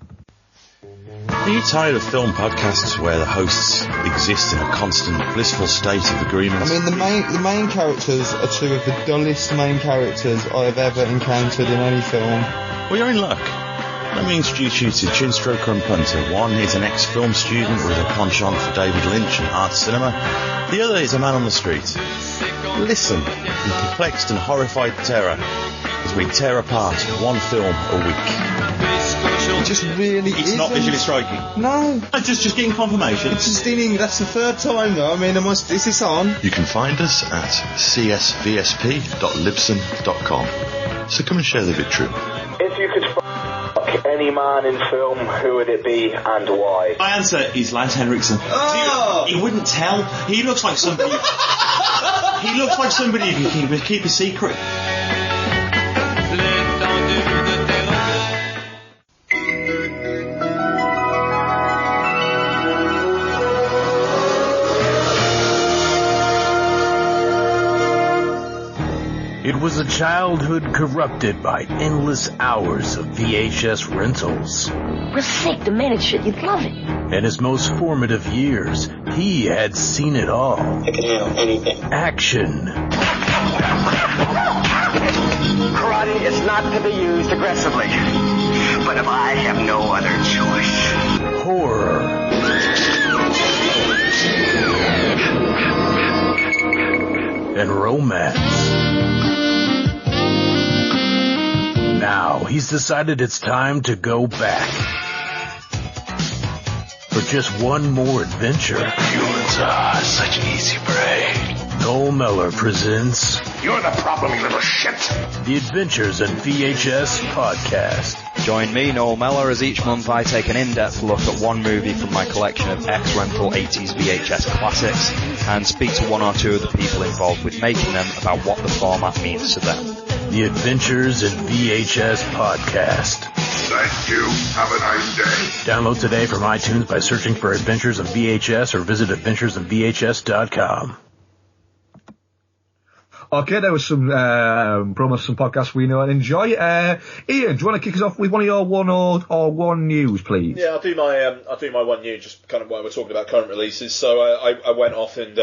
Are you tired of film podcasts where the hosts exist in a constant blissful state of agreement? I mean, the main characters are two of the dullest main characters I have ever encountered in any film. Well, you're in luck. Let me introduce you to Chinstroker and Punter. One is an ex-film student with a penchant for David Lynch and art cinema. The other is a man on the street. Listen in perplexed and horrified terror as we tear apart one film a week. It just really It's not visually striking. No. Just getting confirmation. It's just that's the third time though. I mean, is this on? You can find us at csvsp.libsyn.com. So come and share the victory. If you could fuck any man in film, who would it be and why? My answer is Lance Henriksen. Oh! He wouldn't tell. He looks like somebody. He looks like somebody who can keep a secret. It was a childhood corrupted by endless hours of VHS rentals. We're sick to manage shit. You'd love it. In his most formative years, he had seen it all. I can handle anything. Action. Karate is not to be used aggressively. But if I have no other choice. Horror. And romance. Now, he's decided it's time to go back. For just one more adventure. Humans are such easy prey. Noel Mellor presents... You're the problem, you little shit! The Adventures in VHS Podcast. Join me, Noel Mellor, as each month I take an in-depth look at one movie from my collection of ex-rental 80s VHS classics and speak to one or two of the people involved with making them about what the format means to them. The Adventures in VHS Podcast. Thank you. Have a nice day. Download today from iTunes by searching for Adventures in VHS or visit adventuresinvhs.com. Okay, there was some promos, some podcasts we know and enjoy. Ian, do you want to kick us off with one of your one news, please? Yeah, I'll do my one news, just kind of while we're talking about current releases. So I went off and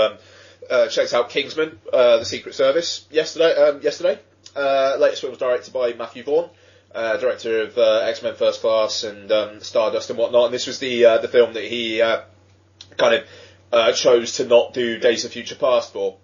checked out Kingsman: The Secret Service yesterday. Latest film was directed by Matthew Vaughn, director of X-Men First Class and Stardust and whatnot. And this was the film that he chose to not do Days of Future Past for.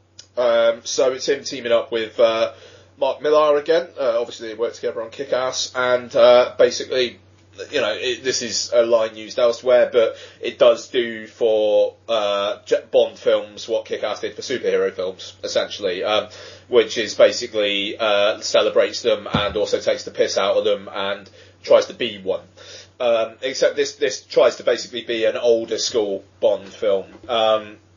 So it's him teaming up with Mark Millar again. Obviously they work together on Kick-Ass, and basically, this is a line used elsewhere, but it does do for Bond films what Kick-Ass did for superhero films, essentially, which is basically celebrates them and also takes the piss out of them and tries to be one. Except this tries to basically be an older school Bond film.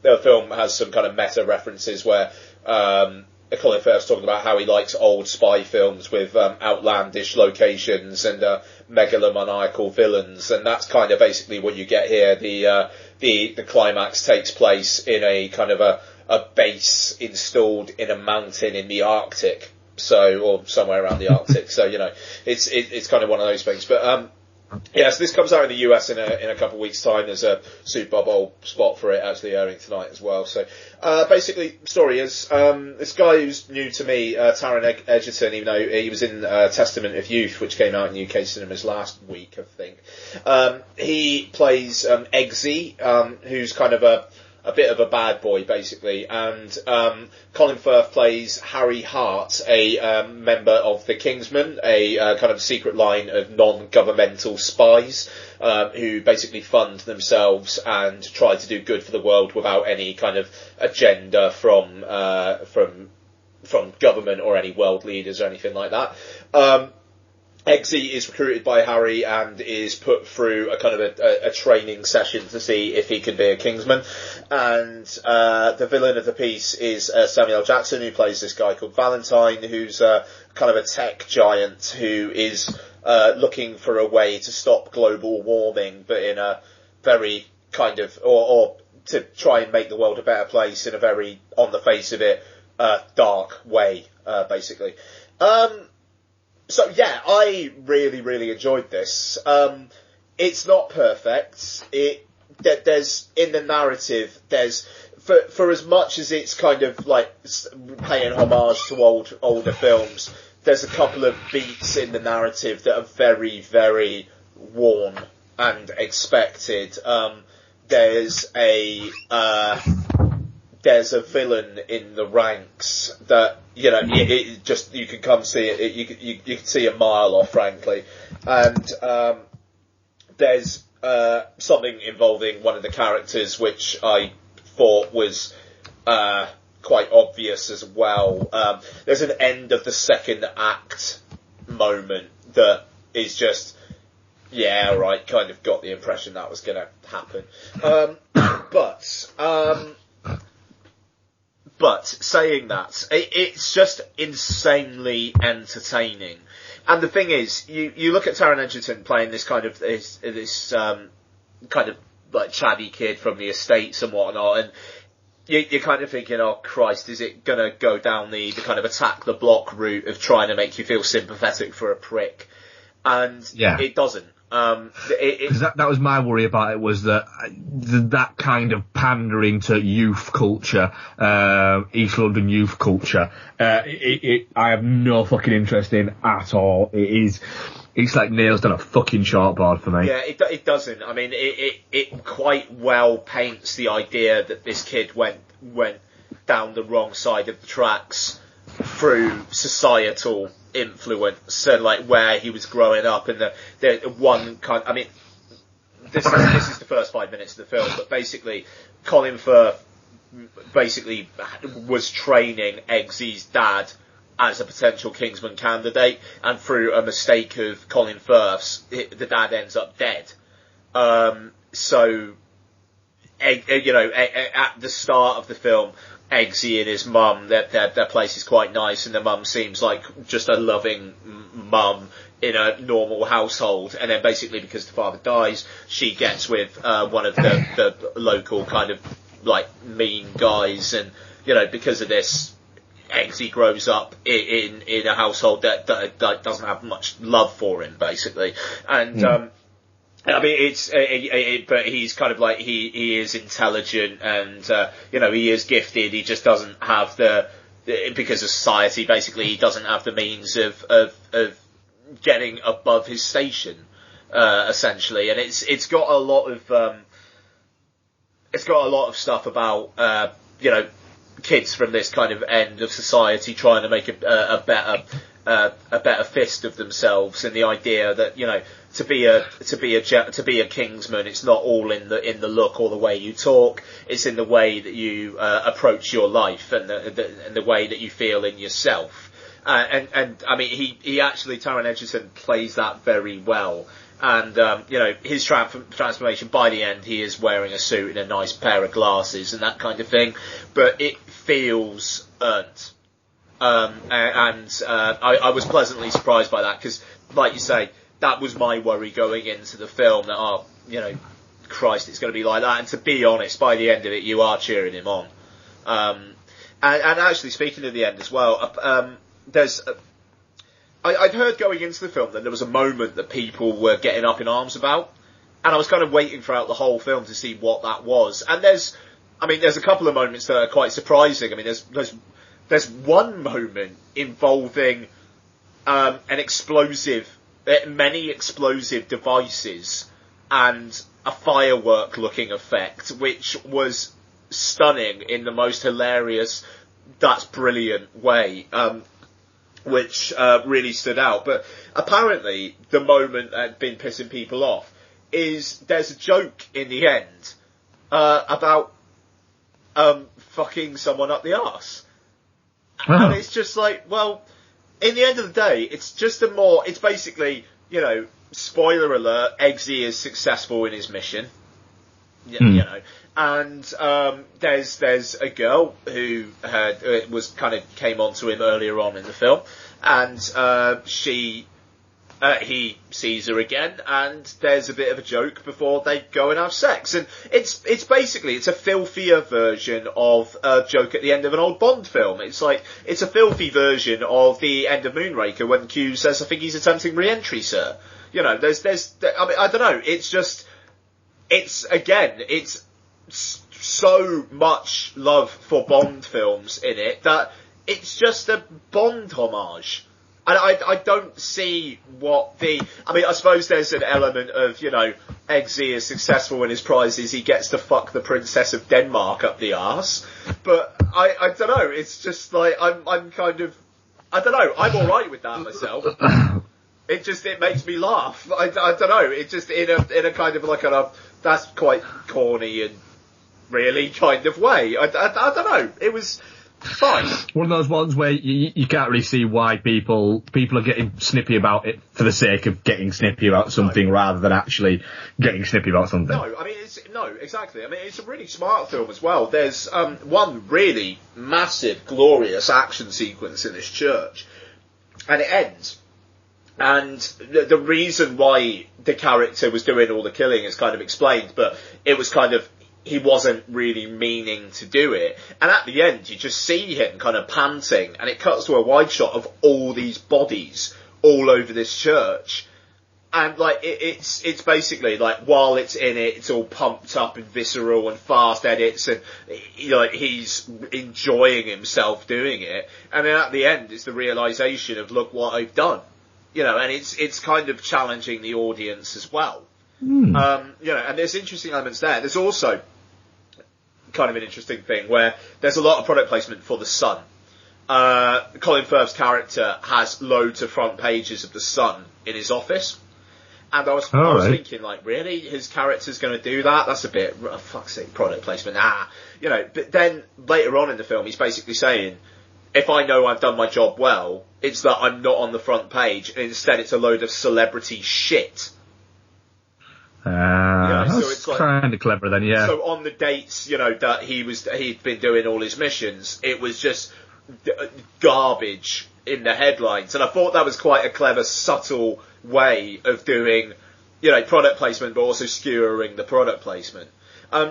The film has some kind of meta references where Colin Firth's talking about how he likes old spy films with outlandish locations and megalomaniacal villains, and that's kind of basically what you get here. The climax takes place in a kind of a base installed in a mountain in the Arctic, or somewhere around the Arctic. So it's kind of one of those things, but. Yeah, so this comes out in the US in a couple of weeks' time. There's a Super Bowl spot for it actually airing tonight as well. So, basically, the story is, this guy who's new to me, Taron Egerton, even though he was in Testament of Youth, which came out in UK cinemas last week, I think. He plays Eggsy, who's kind of a bit of a bad boy, basically, and Colin Firth plays Harry Hart, a member of the Kingsmen, a kind of secret line of non-governmental spies who basically fund themselves and try to do good for the world without any kind of agenda from government or any world leaders or anything like that. Eggsy is recruited by Harry and is put through a kind of a training session to see if he can be a Kingsman. And the villain of the piece is Samuel L. Jackson, who plays this guy called Valentine, who's kind of a tech giant who is looking for a way to stop global warming, but in a very kind of, or to try and make the world a better place in a very, on the face of it, dark way, basically. So yeah, I really, really enjoyed this. It's not perfect. There's in the narrative. There's for as much as it's kind of like paying homage to older films. There's a couple of beats in the narrative that are very, very worn and expected. There's a villain in the ranks that, it just, you can come see it, you can see a mile off, frankly. And, there's, something involving one of the characters which I thought was, quite obvious as well. There's an end of the second act moment that is just, yeah, right, kind of got the impression that was gonna happen. But saying that, it's just insanely entertaining. And the thing is, you look at Taron Egerton playing this kind of kind of like chatty kid from the estates and whatnot, and you're kind of thinking, oh Christ, is it gonna go down the kind of attack the block route of trying to make you feel sympathetic for a prick? And it doesn't. That was my worry about it, was that that kind of pandering to youth culture, East London youth culture, I have no fucking interest in at all. It's like nails down a fucking chalkboard for me. Yeah, it doesn't. I mean, it quite well paints the idea that this kid went down the wrong side of the tracks through societal influence and like where he was growing up, and the one kind. I mean, this is the first 5 minutes of the film, but basically, Colin Firth basically was training Eggsy's dad as a potential Kingsman candidate, and through a mistake of Colin Firth's, the dad ends up dead. So, at the start of the film, Eggsy and his mum, their place is quite nice, and the mum seems like just a loving mum in a normal household, and then basically because the father dies, she gets with one of the local kind of like mean guys, and because of this, Eggsy grows up in a household that doesn't have much love for him, basically, and I mean, but he's kind of like, he is intelligent and, he is gifted, he just doesn't have because of society, basically, he doesn't have the means of getting above his station, essentially, and it's got a lot of stuff about, kids from this kind of end of society trying to make a better fist of themselves, and the idea that, to be a Kingsman, it's not all in the look or the way you talk. It's in the way that you approach your life and the way that you feel in yourself. And I mean, he actually, Taron Egerton plays that very well. And his transformation, by the end, he is wearing a suit and a nice pair of glasses and that kind of thing. But it feels earned. I was pleasantly surprised by that, because, like you say, that was my worry going into the film, that, Christ, it's going to be like that. And to be honest, by the end of it, you are cheering him on. And actually, speaking of the end as well, I'd heard going into the film that there was a moment that people were getting up in arms about, and I was kind of waiting throughout the whole film to see what that was. And there's a couple of moments that are quite surprising. I mean, there's one moment involving many explosive devices and a firework-looking effect, which was stunning in the most hilarious, that's brilliant way, which really stood out. But apparently, the moment that had been pissing people off is there's a joke in the end about fucking someone up the arse. And it's just like, well, in the end of the day, it's just it's basically, spoiler alert, Eggsy is successful in his mission. And there's a girl who came on to him earlier on in the film, and he sees her again, and there's a bit of a joke before they go and have sex, and it's basically a filthier version of a joke at the end of an old Bond film. It's a filthy version of the end of Moonraker when Q says, "I think he's attempting re-entry, sir." I mean, I don't know. It's so much love for Bond films in it that it's just a Bond homage. And I don't see I suppose there's an element of, Eggsy is successful in his prizes, he gets to fuck the Princess of Denmark up the arse. But I don't know, it's just like, I'm kind of, I don't know, I'm alright with that myself. It makes me laugh. I don't know, it just, in a kind of like that's quite corny and really kind of way. I don't know, it was fine. One of those ones where you can't really see why people are getting snippy about it for the sake of getting snippy about something rather than actually getting snippy about something. No, I mean, exactly. I mean, it's a really smart film as well. There's one really massive, glorious action sequence in this church, and it ends. And the reason why the character was doing all the killing is kind of explained, but it was kind of he wasn't really meaning to do it. And at the end, you just see him kind of panting, and it cuts to a wide shot of all these bodies all over this church. And, like, it's basically, like, while it's in it, it's all pumped up and visceral and fast edits, and, you know, he's enjoying himself doing it. And then at the end, it's the realisation of, look what I've done. You know, and it's kind of challenging the audience as well. You know, and there's interesting elements there. There's also kind of an interesting thing where there's a lot of product placement for the Sun. Colin Firth's character has loads of front pages of the Sun in his office. And I was thinking, like, really? His character's going to do that? That's a bit, oh, fuck's sake, product placement. You know, but then later on in the film, he's basically saying, if I know I've done my job well, it's that I'm not on the front page, and instead it's a load of celebrity shit. That's so it's like, kind of clever then, yeah. So on the dates, you know, that he'd been doing all his missions, it was just garbage in the headlines. And I thought that was quite a clever, subtle way of doing, you know, product placement, but also skewering the product placement.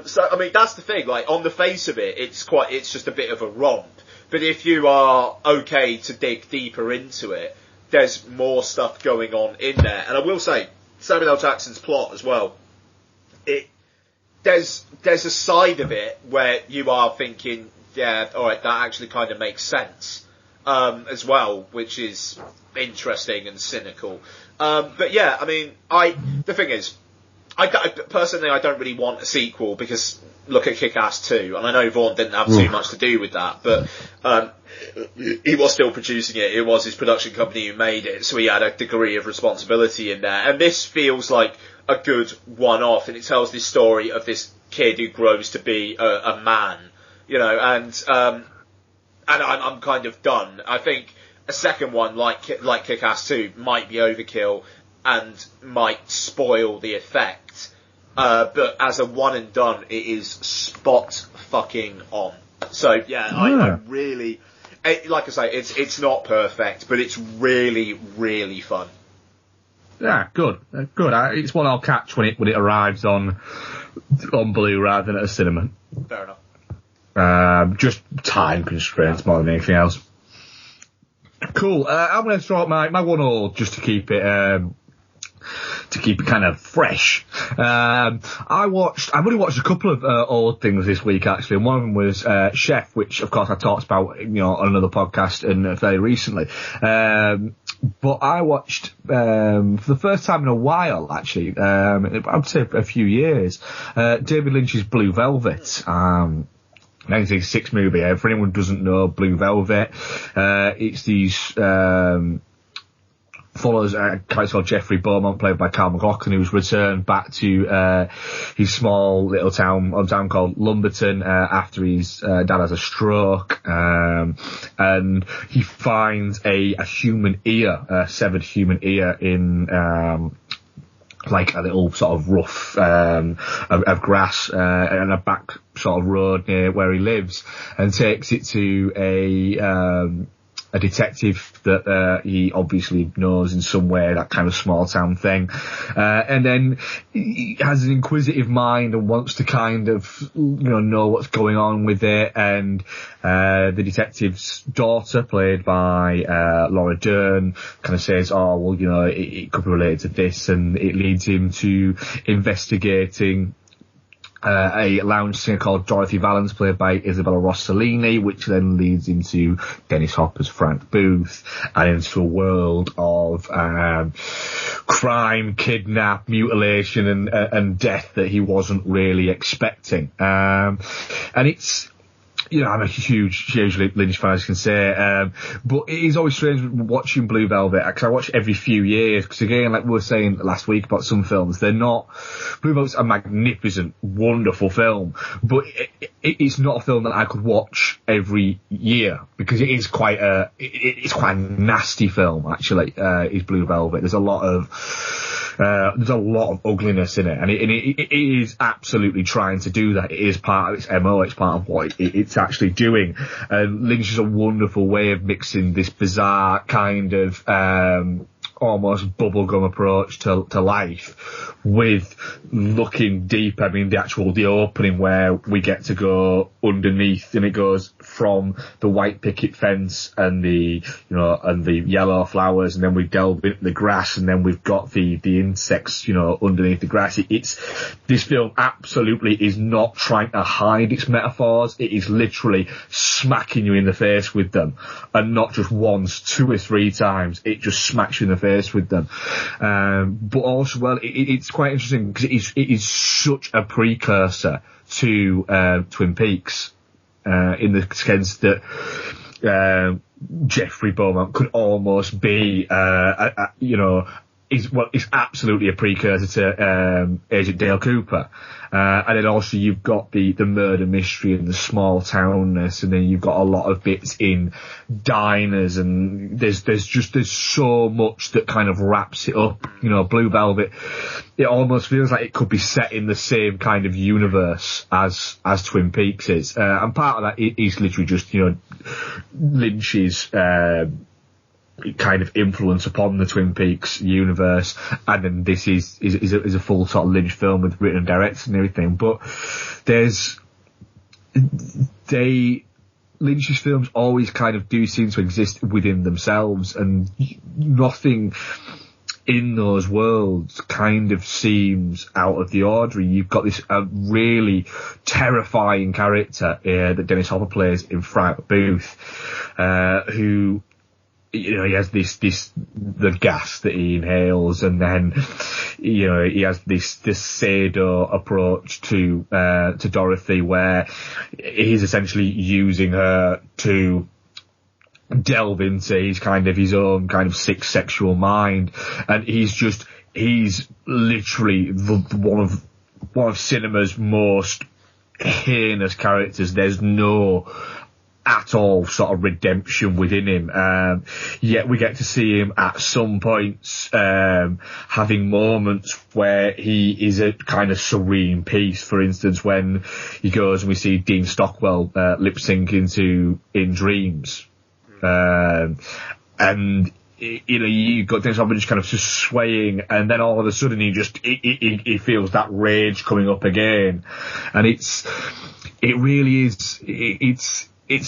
So, I mean, that's the thing, like, on the face of it, it's just a bit of a romp. But if you are okay to dig deeper into it, there's more stuff going on in there. And I will say, Samuel L. Jackson's plot as well, there's a side of it where you are thinking, yeah, alright, that actually kind of makes sense, as well, which is interesting and cynical. But yeah, I mean, the thing is, personally, I don't really want a sequel, because look at Kick-Ass 2, and I know Vaughn didn't have too much to do with that, but he was still producing it. It was his production company who made it, so he had a degree of responsibility in there. And this feels like a good one-off, and it tells this story of this kid who grows to be a man, you know, and I'm kind of done. I think a second one, like Kick-Ass 2, might be overkill and might spoil the effect. But as a one and done, it is spot fucking on. So yeah, I really, like I say, it's not perfect, but it's really, really fun. Yeah, good. It's one I'll catch when it arrives on Blu rather than at a cinema. Fair enough. Just time constraints more than anything else. Cool. I'm going to throw out my 1-all just to keep it kind of fresh. I've only watched a couple of old things this week, actually, and one of them was Chef, which of course I talked about, you know, on another podcast and very recently. But I watched for the first time in a while, actually, I'd say a few years, David Lynch's Blue Velvet. 1986 movie. For anyone who doesn't know Blue Velvet, it's these follows a character called Jeffrey Beaumont, played by Carl McLaughlin, who's returned back to his small little town called Lumberton after his dad has a stroke, and he finds a human ear, a severed human ear in like a little sort of rough of grass and a back sort of road near where he lives, and takes it to a detective that he obviously knows in some way, that kind of small town thing, and then he has an inquisitive mind and wants to kind of, you know what's going on with it. And the detective's daughter, played by Laura Dern, kind of says, oh well, you know, it could be related to this, and it leads him to investigating a lounge singer called Dorothy Valance, played by Isabella Rossellini, which then leads into Dennis Hopper's Frank Booth, and into a world of crime, kidnap, mutilation, and death that he wasn't really expecting. And it's, you know, I'm a huge Lynch fan, as you can say, but it is always strange watching Blue Velvet, because I watch every few years, because again, like we were saying last week about some films, Blue Velvet's a magnificent, wonderful film, but it's not a film that I could watch every year, because it is quite a nasty film, actually, is Blue Velvet. There's a lot of ugliness in it, and it is absolutely trying to do that. It is part of its MO, it's part of what it's actually doing. And Lynch is a wonderful way of mixing this bizarre kind of almost bubblegum approach to life, with looking deep. I mean, the opening where we get to go underneath, and it goes from the white picket fence and the yellow flowers, and then we delve into the grass, and then we've got the insects, underneath the grass. This film absolutely is not trying to hide its metaphors. It is literally smacking you in the face with them, and not just once, 2 or 3 times. It just smacks you in the face with them. But also, it's quite interesting because it is such a precursor to Twin Peaks, in the sense that Jeffrey Beaumont could almost be, is absolutely a precursor to Agent Dale Cooper. And then also you've got the murder mystery and the small townness, and then you've got a lot of bits in diners, and there's so much that kind of wraps it up. Blue Velvet, it almost feels like it could be set in the same kind of universe as Twin Peaks is. And part of that is literally just, Lynch's, kind of influence upon the Twin Peaks universe, and then this is a full sort of Lynch film with written and directed and everything. But Lynch's films always kind of do seem to exist within themselves, and nothing in those worlds kind of seems out of the ordinary. You've got this really terrifying character that Dennis Hopper plays in Frank Booth, who, he has the gas that he inhales, and then, he has this Sado approach to Dorothy, where he's essentially using her to delve into his own kind of sick sexual mind, and he's literally one of cinema's most heinous characters. There's no at all sort of redemption within him, yet we get to see him at some points having moments where he is a kind of serene peace. For instance, when he goes and we see Dean Stockwell lip syncing to In Dreams, and you've got Dennis Hopper just kind of just swaying, and then all of a sudden he feels that rage coming up again, and it's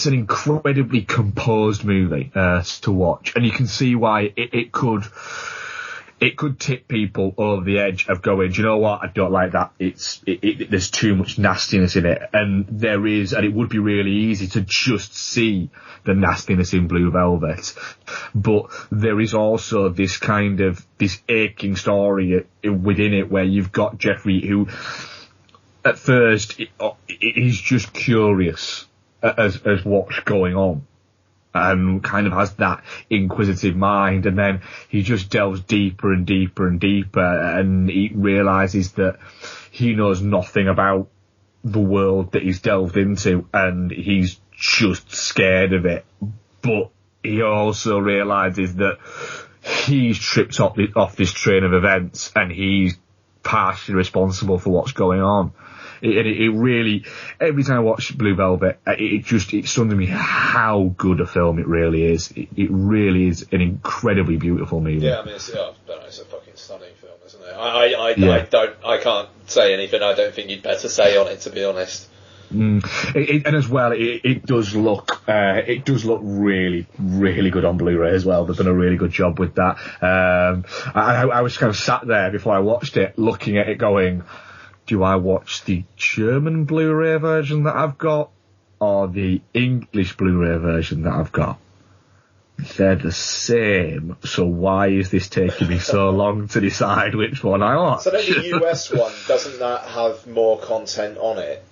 an incredibly composed movie to watch, and you can see why it could tip people over the edge of going, do you know what, I don't like that. There's too much nastiness in it, and it would be really easy to just see the nastiness in Blue Velvet, but there is also this aching story within it, where you've got Jeffrey, who at first he's just curious as what's going on, and kind of has that inquisitive mind, and then he just delves deeper and deeper and deeper, and he realises that he knows nothing about the world that he's delved into, and he's just scared of it. But he also realises that he's tripped off this train of events, and he's partially responsible for what's going on. It really, every time I watch Blue Velvet, it stuns me how good a film it really is. It really is an incredibly beautiful movie. Yeah, I mean, it's a fucking stunning film, isn't it? I can't say anything I don't think you'd better say on it, to be honest. And as well, it does look really, really good on Blu-ray as well. They've done a really good job with that. I was kind of sat there before I watched it, looking at it going, do I watch the German Blu-ray version that I've got, or the English Blu-ray version that I've got? They're the same, so why is this taking me so long to decide which one I watch? So then the US one, doesn't that have more content on it?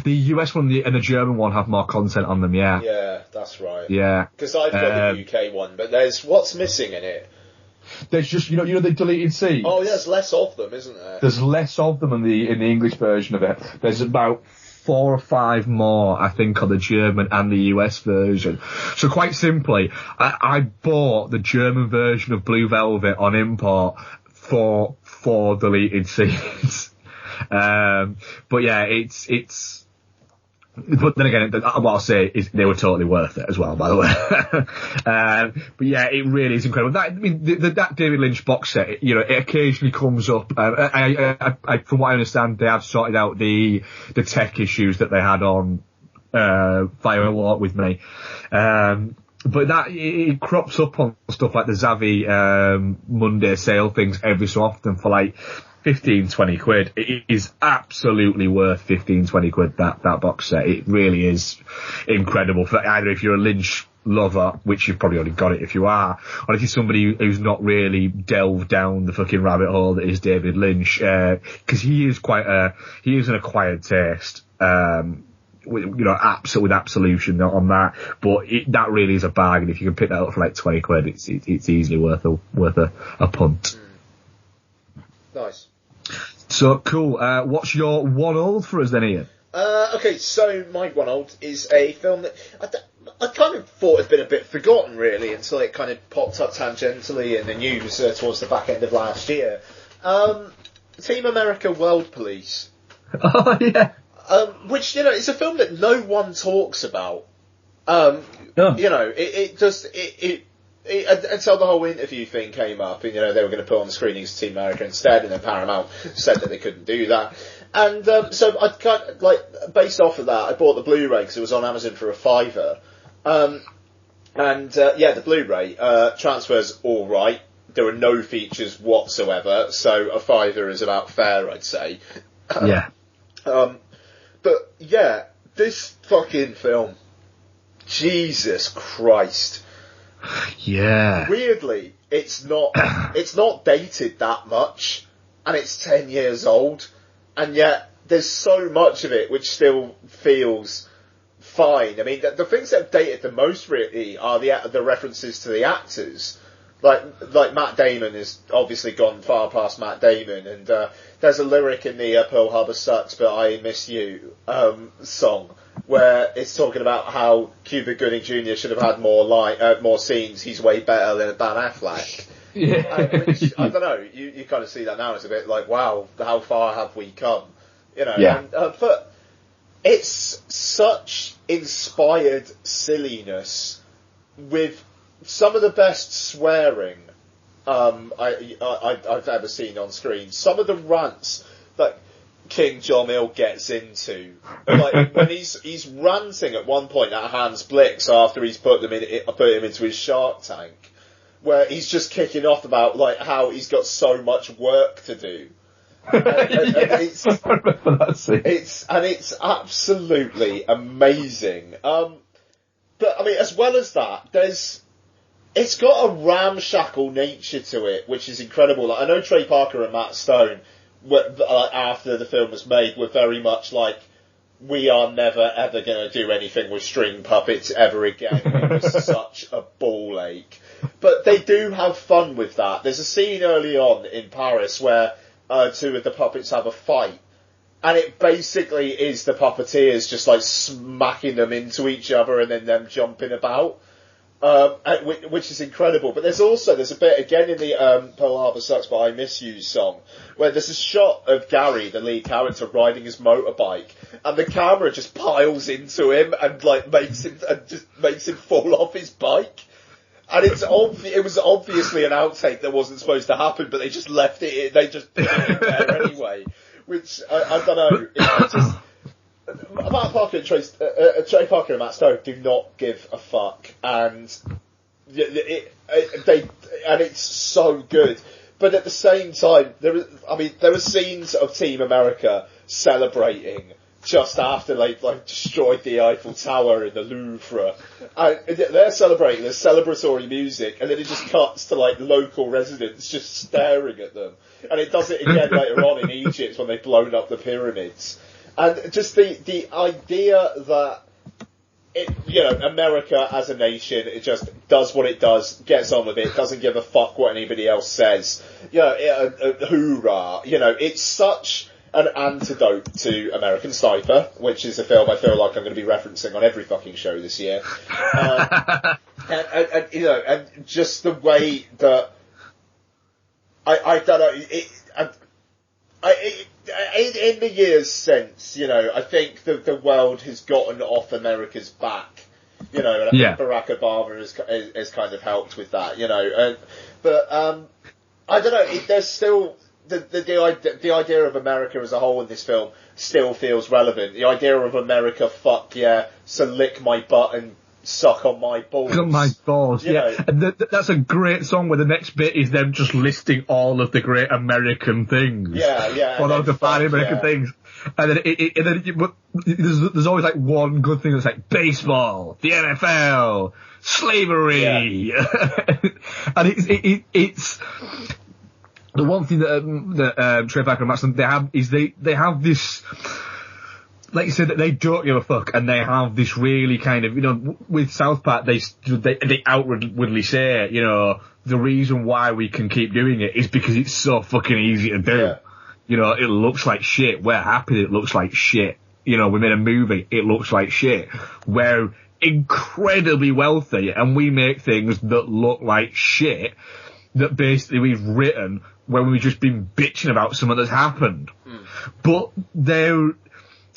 The US one and the German one have more content on them, yeah. Yeah, that's right. Yeah. Because I've got the UK one, but what's missing in it? There's just, the deleted scenes. Oh, there's less of them, isn't there? There's less of them in the English version of it. There's about 4 or 5 more, I think, on the German and the US version. So quite simply, I bought the German version of Blue Velvet on import for 4 deleted scenes. But yeah, it's But then again, what I'll say is they were totally worth it as well, by the way. But yeah, it really is incredible. That David Lynch box set, it occasionally comes up. I, from what I understand, they have sorted out the tech issues that they had on Fire Walk with Me. But it crops up on stuff like the Zavvi Monday sale things every so often for like 15, 20 quid. It is absolutely worth 15, 20 quid, that box set. It really is incredible for either if you're a Lynch lover, which you've probably already got it if you are, or if you're somebody who's not really delved down the fucking rabbit hole that is David Lynch, because he is an acquired taste, with absolution on that, but that really is a bargain. If you can pick that up for like 20 quid, it's easily worth a punt. Nice. So cool. What's your one old for us then, Ian? Okay, so my one old is a film that I kind of thought had been a bit forgotten really until it kind of popped up tangentially in the news towards the back end of last year. Team America World Police. Oh yeah. Which, it's a film that no one talks about. Until the whole interview thing came up, and, they were going to put on the screenings of Team America instead, and then Paramount said that they couldn't do that. And, so I kind of, based off of that, I bought the Blu-ray because it was on Amazon for $5. The Blu-ray, transfers alright. There are no features whatsoever, so a $5 is about fair, I'd say. Yeah. But yeah, this fucking film, Jesus Christ. Yeah. Weirdly, it's not dated that much, and it's 10 years old, and yet there's so much of it which still feels fine. I mean, the things that have dated the most really are the references to the actors. Like Matt Damon has obviously gone far past Matt Damon, and there's a lyric in the Pearl Harbor Sucks But I Miss You song where it's talking about how Cuba Gooding Jr. should have had more scenes. He's way better than Ben Affleck. Yeah. Which, I don't know, you kind of see that now. It's a bit like, wow, how far have we come? Yeah. And, but it's such inspired silliness with some of the best swearing I've ever seen on screen. Some of the rants that King Jong-il gets into, like when he's ranting at one point at Hans Blix after he's put him into his Shark Tank, where he's just kicking off about like how he's got so much work to do. It's absolutely amazing. But I mean, as well as that, it's got a ramshackle nature to it, which is incredible. Like, I know Trey Parker and Matt Stone, after the film was made, were very much like, we are never ever going to do anything with string puppets ever again. It was such a ball ache. But they do have fun with that. There's a scene early on in Paris where two of the puppets have a fight. And it basically is the puppeteers just like smacking them into each other and then them jumping about. Which is incredible. But there's a bit again in the Pearl Harbor Sucks But I Miss You song where there's a shot of Gary, the lead character, riding his motorbike, and the camera just piles into him and like makes him fall off his bike. And it was obviously an outtake that wasn't supposed to happen, but they just left it in, they just put it in there anyway. Which I don't know. It's just, Matt Parker and Trey Parker and Matt Stone do not give a fuck, and it's so good. But at the same time, there were scenes of Team America celebrating just after they destroyed the Eiffel Tower in the Louvre. And they're celebrating. There's celebratory music, and then it just cuts to local residents just staring at them. And it does it again later on in Egypt when they've blown up the pyramids. And just the idea that America as a nation, it just does what it does, gets on with it, doesn't give a fuck what anybody else says. Hoorah! It's such an antidote to American Cypher, which is a film I feel like I'm going to be referencing on every fucking show this year. And just the way that I don't know, in the years since, I think the world has gotten off America's back, and I think Barack Obama has kind of helped with that, but I don't know. There's still the idea of America as a whole in this film still feels relevant. The idea of America, fuck yeah, so lick my butt and suck on my balls. On my balls, yeah. And that's a great song where the next bit is them just listing all of the great American things. Yeah. All of the fine American things. And then there's always like one good thing that's like baseball, the NFL, slavery. Yeah. And it's the one thing that Trey Parker and Matt they have is they have this, like you said, that they don't give a fuck, and they have this really kind of, with South Park, they outwardly say, the reason why we can keep doing it is because it's so fucking easy to do. Yeah. It looks like shit. We're happy that it looks like shit. We made a movie. It looks like shit. We're incredibly wealthy, and we make things that look like shit that basically we've written when we've just been bitching about something that's happened. But there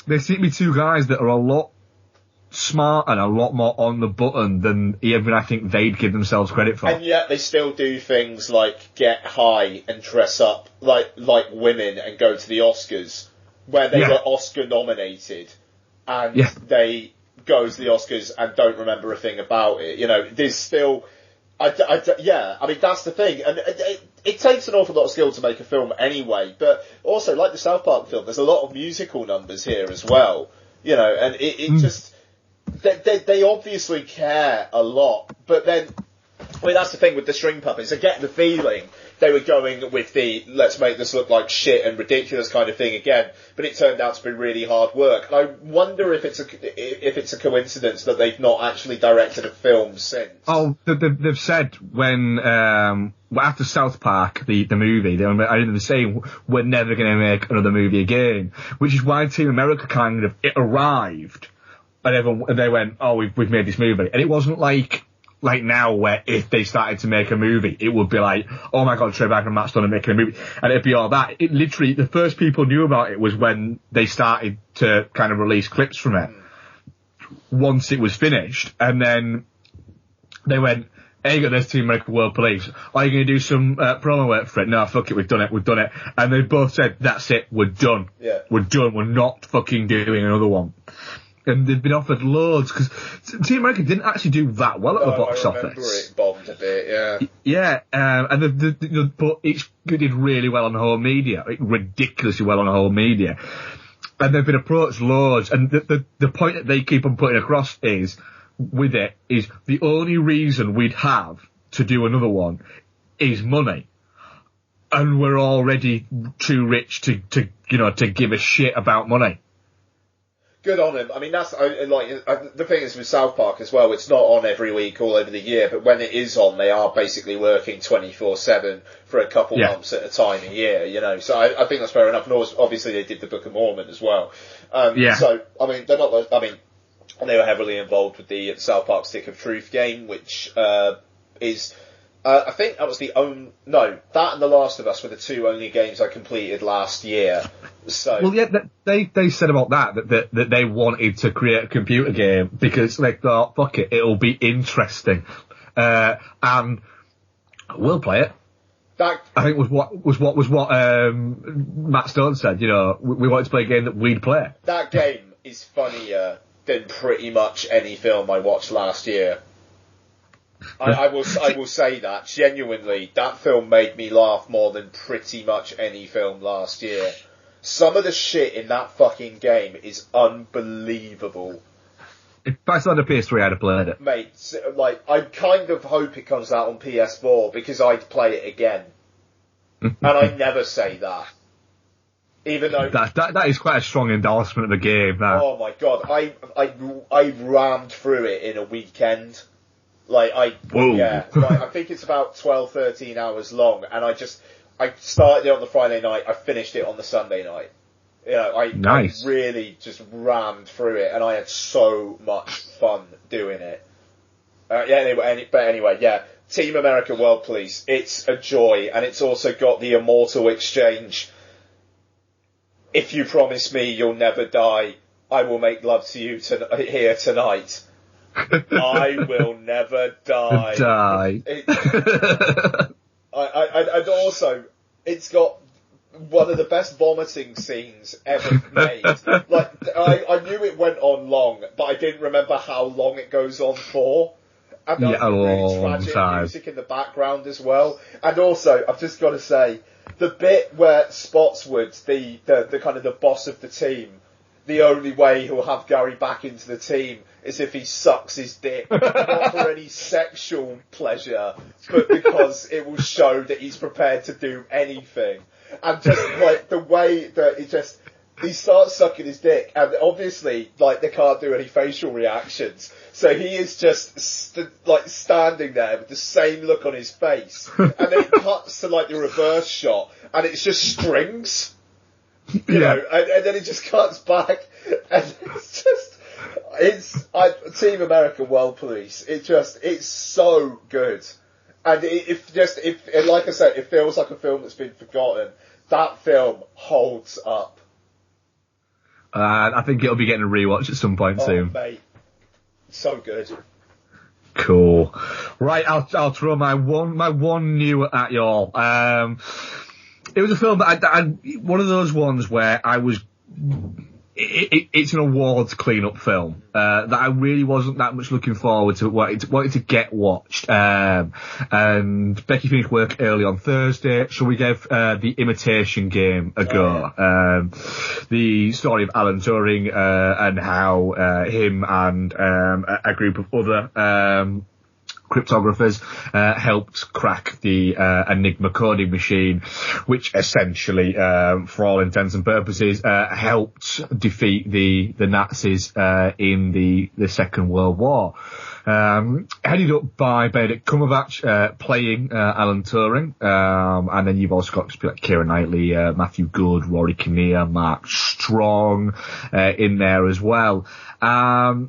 seem to be two guys that are a lot smart and a lot more on the button than even I think they'd give themselves credit for. And yet they still do things like get high and dress up like women and go to the Oscars, where they were Oscar nominated, and they go to the Oscars and don't remember a thing about it. There's still... I mean, that's the thing. And it takes an awful lot of skill to make a film anyway, but also, like the South Park film, there's a lot of musical numbers here as well, and it just... They obviously care a lot, but then... I mean, that's the thing with the String Puppets. I get the feeling they were going with the let's make this look like shit and ridiculous kind of thing again, but it turned out to be really hard work. And I wonder if it's a coincidence that they've not actually directed a film since. Oh, they've said when after South Park, the movie, they were saying we're never going to make another movie again, which is why Team America kind of it arrived, and they went, oh, we've made this movie, and it wasn't like now, where if they started to make a movie, it would be like, oh my god, Trey Parker and Matt Stone are making a movie, and it'd be all that. It literally, the first people knew about it was when they started to kind of release clips from it, once it was finished, and then they went, hey, you got this Team America World Police, are you going to do some promo work for it? No, fuck it, we've done it, and they both said, that's it, we're done. Yeah. We're done, we're not fucking doing another one. And they've been offered loads, because Team America didn't actually do that well at the box office. I remember it bombed a bit, yeah. Yeah, but it did really well on home media, ridiculously well on home media. And they've been approached loads, and the point that they keep on putting across is the only reason we'd have to do another one is money. And we're already too rich to give a shit about money. Good on him. I mean, that's the thing is with South Park as well. It's not on every week all over the year, but when it is on, they are basically working 24/7 for a couple months at a time a year. So I think that's fair enough. And obviously they did the Book of Mormon as well. So I mean, they're not. I mean, they were heavily involved with the South Park Stick of Truth game, which is. I think that was that and The Last of Us were the two only games I completed last year. So well, yeah, they said about that they wanted to create a computer game because they thought, fuck it, it'll be interesting, and we'll play it. That I think was what Matt Stone said. We wanted to play a game that we'd play. That game is funnier than pretty much any film I watched last year. I will say that genuinely, that film made me laugh more than pretty much any film last year. Some of the shit in that fucking game is unbelievable. If I still had a PS3, I'd have played it. Mate, I kind of hope it comes out on PS4 because I'd play it again. And I never say that. Even though that is quite a strong endorsement of the game. That. Oh my god, I rammed through it in a weekend. I think it's about 12, 13 hours long, and I started it on the Friday night, I finished it on the Sunday night. I really just rammed through it, and I had so much fun doing it. Anyway, Team America World Police, it's a joy, and it's also got the Immortal Exchange. if you promise me you'll never die, I will make love to you here tonight. I will never die. And also, it's got one of the best vomiting scenes ever made. Like, I knew it went on long, but I didn't remember how long it goes on for. And there's really tragic music in the background as well. And also, I've just got to say, the bit where Spotswood, the kind of the boss of the team, the only way he'll have Gary back into the team is if he sucks his dick, not for any sexual pleasure, but because it will show that he's prepared to do anything. And just like the way that he starts sucking his dick, and obviously, like, they can't do any facial reactions, so he is just standing there with the same look on his face, and then it cuts to like the reverse shot, and it's just strings. You know, and then it just cuts back, and it's Team America World Police. It's so good, and like I said, it feels like a film that's been forgotten. That film holds up. I think it'll be getting a rewatch at some point soon. Mate, so good. Cool. Right, I'll throw my one new at y'all. It was a film that I one of those ones where I was. It's an awards clean-up film that I really wasn't that much looking forward to. Wanted to get watched. And Becky finished work early on Thursday, so we gave The Imitation Game a go. The story of Alan Turing and how him and a group of other cryptographers helped crack the Enigma coding machine, which essentially, for all intents and purposes, helped defeat the Nazis in the Second World War. Headed up by Benedict Cumberbatch playing Alan Turing, and then you've also got people like Keira Knightley, Matthew Good, Rory Kinnear, Mark Strong in there as well. I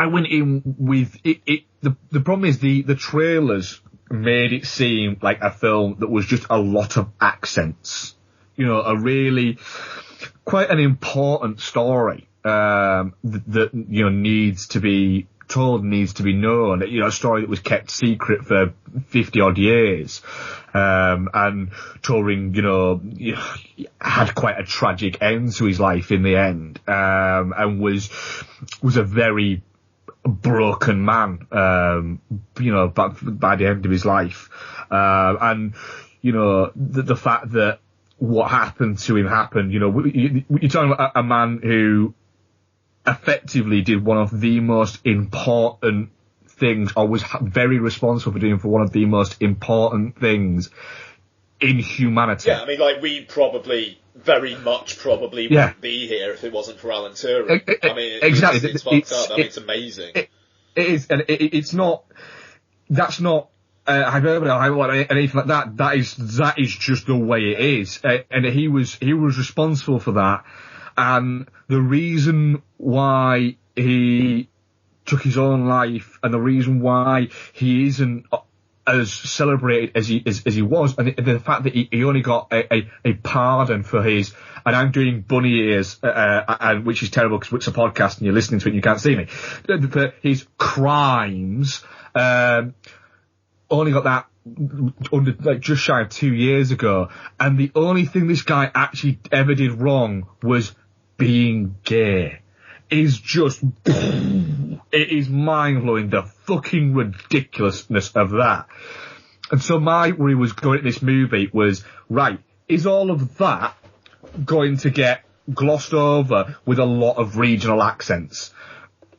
went in with it. The problem is the trailers made it seem like a film that was just a lot of accents. You know, a really quite an important story that you know needs to be told, needs to be known. You know, a story that was kept secret for 50 odd years. And Turing, you know, had quite a tragic end to his life in the end, and was a very broken man, you know, by the end of his life. And, you know, the fact that what happened to him happened, you know, you're talking about a man who effectively did one of the most important things, or was very responsible for doing for one of the most important things in humanity. Yeah, I mean, like, we very much wouldn't be here if it wasn't for Alan Turing. I mean, exactly. It's fucked up. I mean, it's amazing. It is, and it's not. That's not hyperbole or anything like that. That is just the way it is, and he was responsible for that. And the reason why he took his own life, and the reason why he isn't as celebrated as he was, and the fact that he only got a pardon for his, and I'm doing bunny ears, and which is terrible because it's a podcast and you're listening to it and you can't see me, for his crimes, only got that under, like, just shy of 2 years ago, and the only thing this guy actually ever did wrong was being gay. Is just, it is mind-blowing, the fucking ridiculousness of that. And so my worry was going at this movie was, right, is all of that going to get glossed over with a lot of regional accents?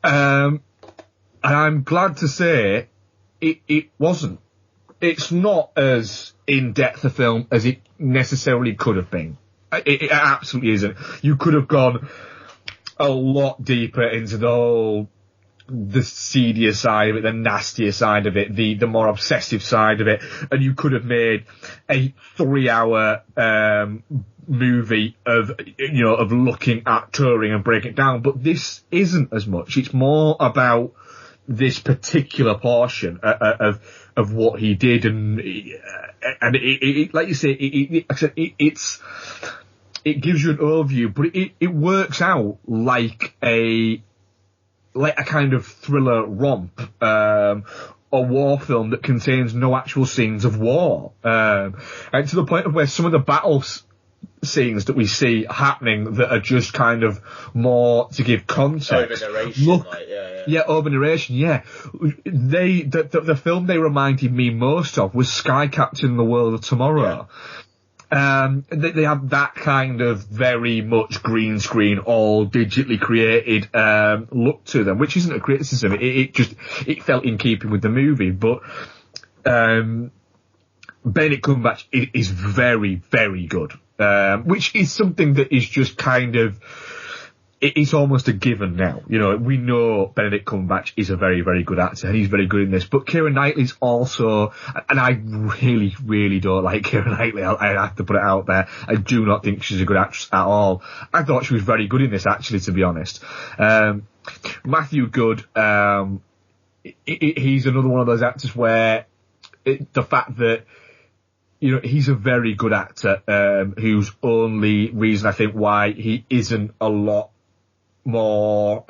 And I'm glad to say it wasn't. It's not as in-depth a film as it necessarily could have been. It absolutely isn't. You could have gone a lot deeper into the seedier side of it, the nastier side of it, the more obsessive side of it, and you could have made a 3-hour movie of looking at Turing and breaking it down. But this isn't as much. It's more about this particular portion of what he did, and it like you say, it gives you an overview, but it works out like a kind of thriller romp, a war film that contains no actual scenes of war, and to the point of where some of the battles scenes that we see happening that are just kind of more to give context. Over narration, over narration, yeah. The film they reminded me most of was Sky Captain: The World of Tomorrow. They have that kind of very much green screen, all digitally created look to them, which isn't a criticism. It felt in keeping with the movie, but Benedict Cumberbatch is very, very good. Which is something that is just kind of, it's almost a given now. You know, we know Benedict Cumberbatch is a very, very good actor, and he's very good in this. But Keira Knightley's also, and I really, really don't like Keira Knightley. I have to put it out there. I do not think she's a good actress at all. I thought she was very good in this, actually, to be honest. Matthew Goode, he's another one of those actors where the fact that, you know, he's a very good actor, whose only reason I think why he isn't a lot more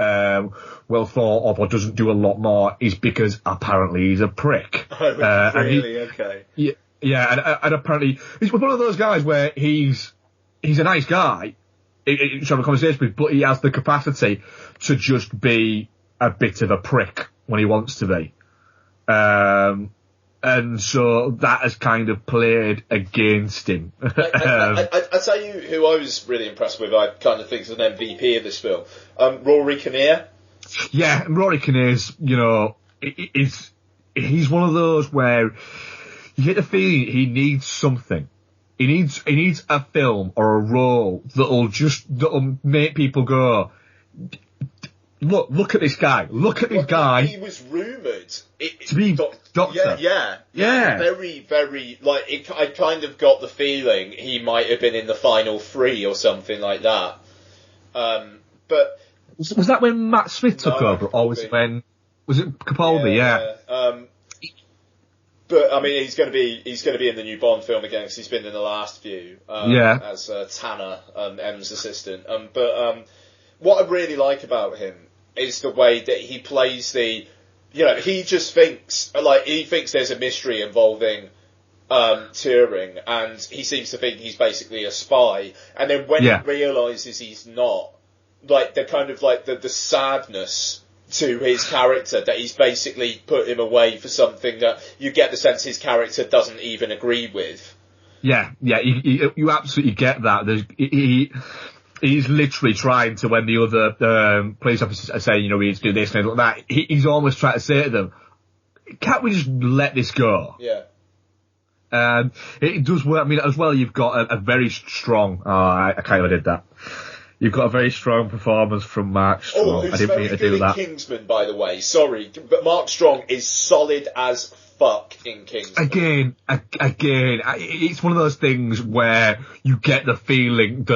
well thought of or doesn't do a lot more is because apparently he's a prick. Oh, really? Okay. Yeah, and apparently he's one of those guys where he's a nice guy, to have a conversation with, but he has the capacity to just be a bit of a prick when he wants to be. And so that has kind of played against him. I tell you who I was really impressed with, I kind of think is an MVP of this film. Rory Kinnear. Yeah, Rory Kinnear's, you know, he's one of those where you get the feeling he needs something. He needs a film or a role that'll make people go, look at this guy. Look at this guy. He was rumoured to be Doctor. Yeah. Very, very, I kind of got the feeling he might have been in the final 3 or something like that. But was that when Matt Smith took over, or was it Capaldi? Yeah. But I mean, he's going to be in the new Bond film again because he's been in the last few. As Tanner, M's assistant. But what I really like about him is the way that he plays he just thinks, there's a mystery involving Turing, and he seems to think he's basically a spy, and then when he realises he's not, the sadness to his character, that he's basically put him away for something that you get the sense his character doesn't even agree with. Yeah, you absolutely get that. He's literally trying to, when the other police officers are saying, you know, we need to do this and like that, he's almost trying to say to them, can't we just let this go? Yeah. It does work. I mean, as well, you've got a very strong, I kind of did that. You've got a very strong performance from Mark Strong. I didn't mean to do that. Kingsman, by the way, sorry, but Mark Strong is solid as fuck in Kingsman. Again, it's one of those things where you get the feeling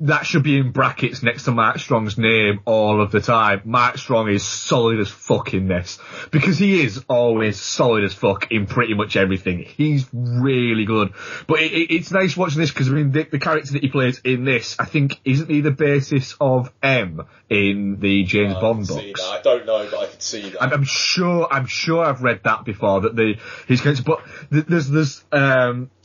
that should be in brackets next to Mark Strong's name all of the time. Mark Strong is solid as fuck in this. Because he is always solid as fuck in pretty much everything. He's really good. But it's nice watching this because, I mean, the character that he plays in this, I think, isn't he the basis of M in the James Bond books? I don't know, but I could see that. I'm sure I've read that before, that his character, but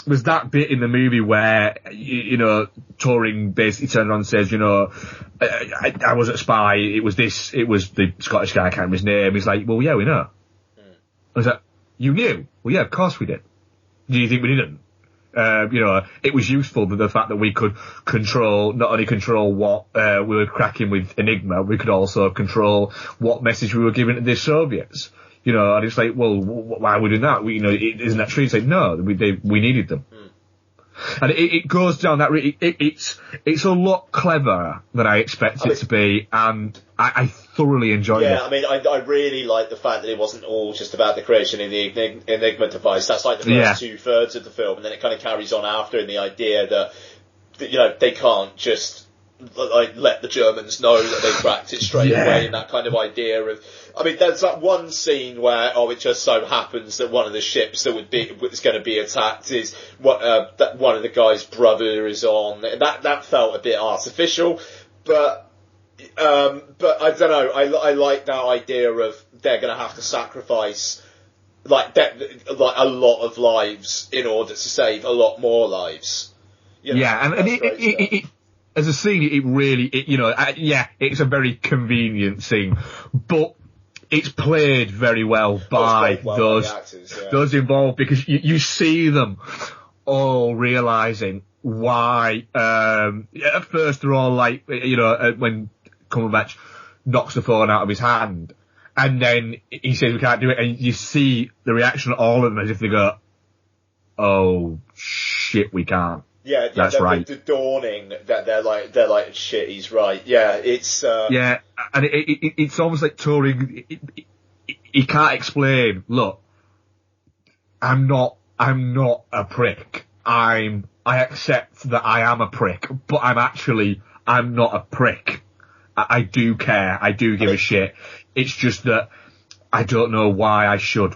there's that bit in the movie where, you know, Turing basically turned around and says, you know, I wasn't a spy, it was the Scottish guy, I can't remember his name. He's like, well, yeah, we know. I was like, you knew? Well, yeah, of course we did. Do you think we didn't? You know, it was useful, the fact that we could not only control what we were cracking with Enigma, we could also control what message we were giving to the Soviets. You know, and it's like, well, why are we doing that? Isn't that true? It's like, no, we needed them. And it goes down that route. It's a lot cleverer than I expected it to be, and I thoroughly enjoyed it. Yeah, I mean, I really like the fact that it wasn't all just about the creation of the Enigma device. That's like the first 2/3 of the film, and then it kind of carries on after in the idea that, you know, they can't just like let the Germans know that they cracked it straight away, and that kind of idea of. I mean, there's that one scene where it just so happens that one of the ships that was going to be attacked is that one of the guy's brother is on. That felt a bit artificial, but I don't know. I like that idea of they're going to have to sacrifice like a lot of lives in order to save a lot more lives. You know, and it as a scene, it really, it's a very convenient scene, but it's played very well by those actors, those involved, because you see them all realising why. At first, they're all like, when Cumberbatch knocks the phone out of his hand, and then he says we can't do it, and you see the reaction of all of them as if they go, "Oh shit, we can't." Yeah, that's right. The dawning that they're like, shit, he's right. Yeah, it's and it's almost like Turing. He can't explain. Look, I'm not a prick. I accept that I am a prick, but I'm not a prick. I do care. I do give a shit. It's just that I don't know why I should.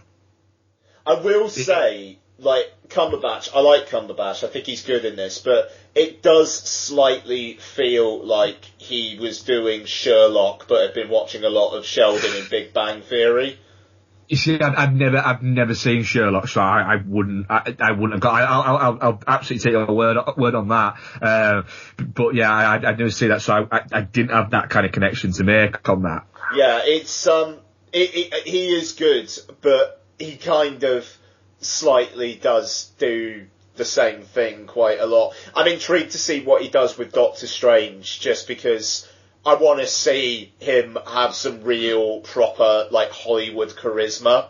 I will say, like, Cumberbatch, I like Cumberbatch, I think he's good in this, but it does slightly feel like he was doing Sherlock, but had been watching a lot of Sheldon in Big Bang Theory. You see, I've never seen Sherlock, so I wouldn't have got. I'll absolutely take your word on that. But yeah, I'd never see that, so I didn't have that kind of connection to make on that. Yeah, it's he is good, but he kind of slightly does do the same thing quite a lot. I'm intrigued to see what he does with Doctor Strange, just because I want to see him have some real proper like Hollywood charisma.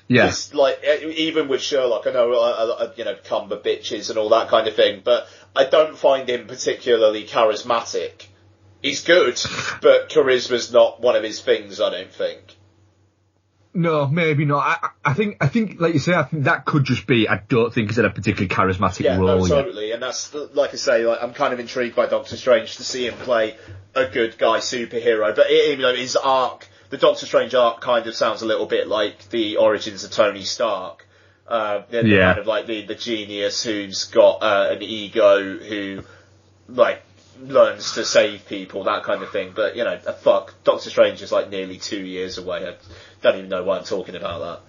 Yeah. Like even with Sherlock, I know Cumber bitches and all that kind of thing, but I don't find him particularly charismatic. He's good, but charisma's not one of his things, I don't think. No, maybe not. I think, like you say, I think that could just be, I don't think he's in a particularly charismatic role. Yeah, no, totally. And that's, like I say, I'm kind of intrigued by Doctor Strange to see him play a good guy superhero. But, his arc, the Doctor Strange arc kind of sounds a little bit like the origins of Tony Stark. Kind of like the genius who's got an ego who, like, learns to save people, that kind of thing. But, Doctor Strange is like nearly 2 years away. I don't even know why I'm talking about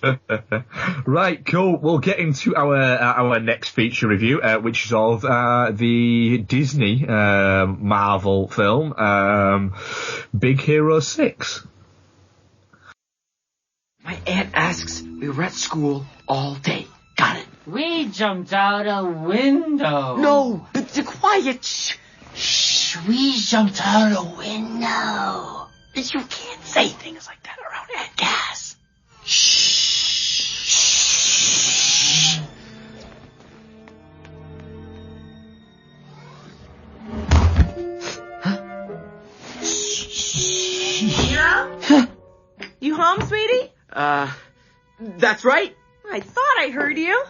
that. Right, cool. We'll get into our next feature review, which is of the Disney Marvel film, Big Hero 6. My aunt asks, we were at school all day. Got it. We jumped out a window. No, be quiet. Shh. We jumped out a window. You can't say things like that around Aunt Cass. Shh. Huh? You home, sweetie? That's right. I thought I heard you.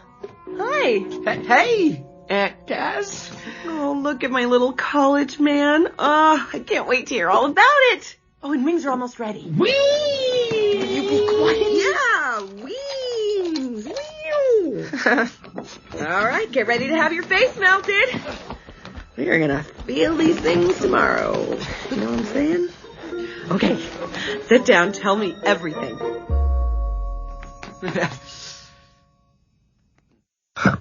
Hi. Hey, Aunt Cass. Oh, look at my little college man. I can't wait to hear all about it. Oh, and wings are almost ready. Whee! Will you be quiet? Yeah, wings. All right, get ready to have your face melted. We are gonna feel these things tomorrow. You know what I'm saying? Okay, sit down, tell me everything.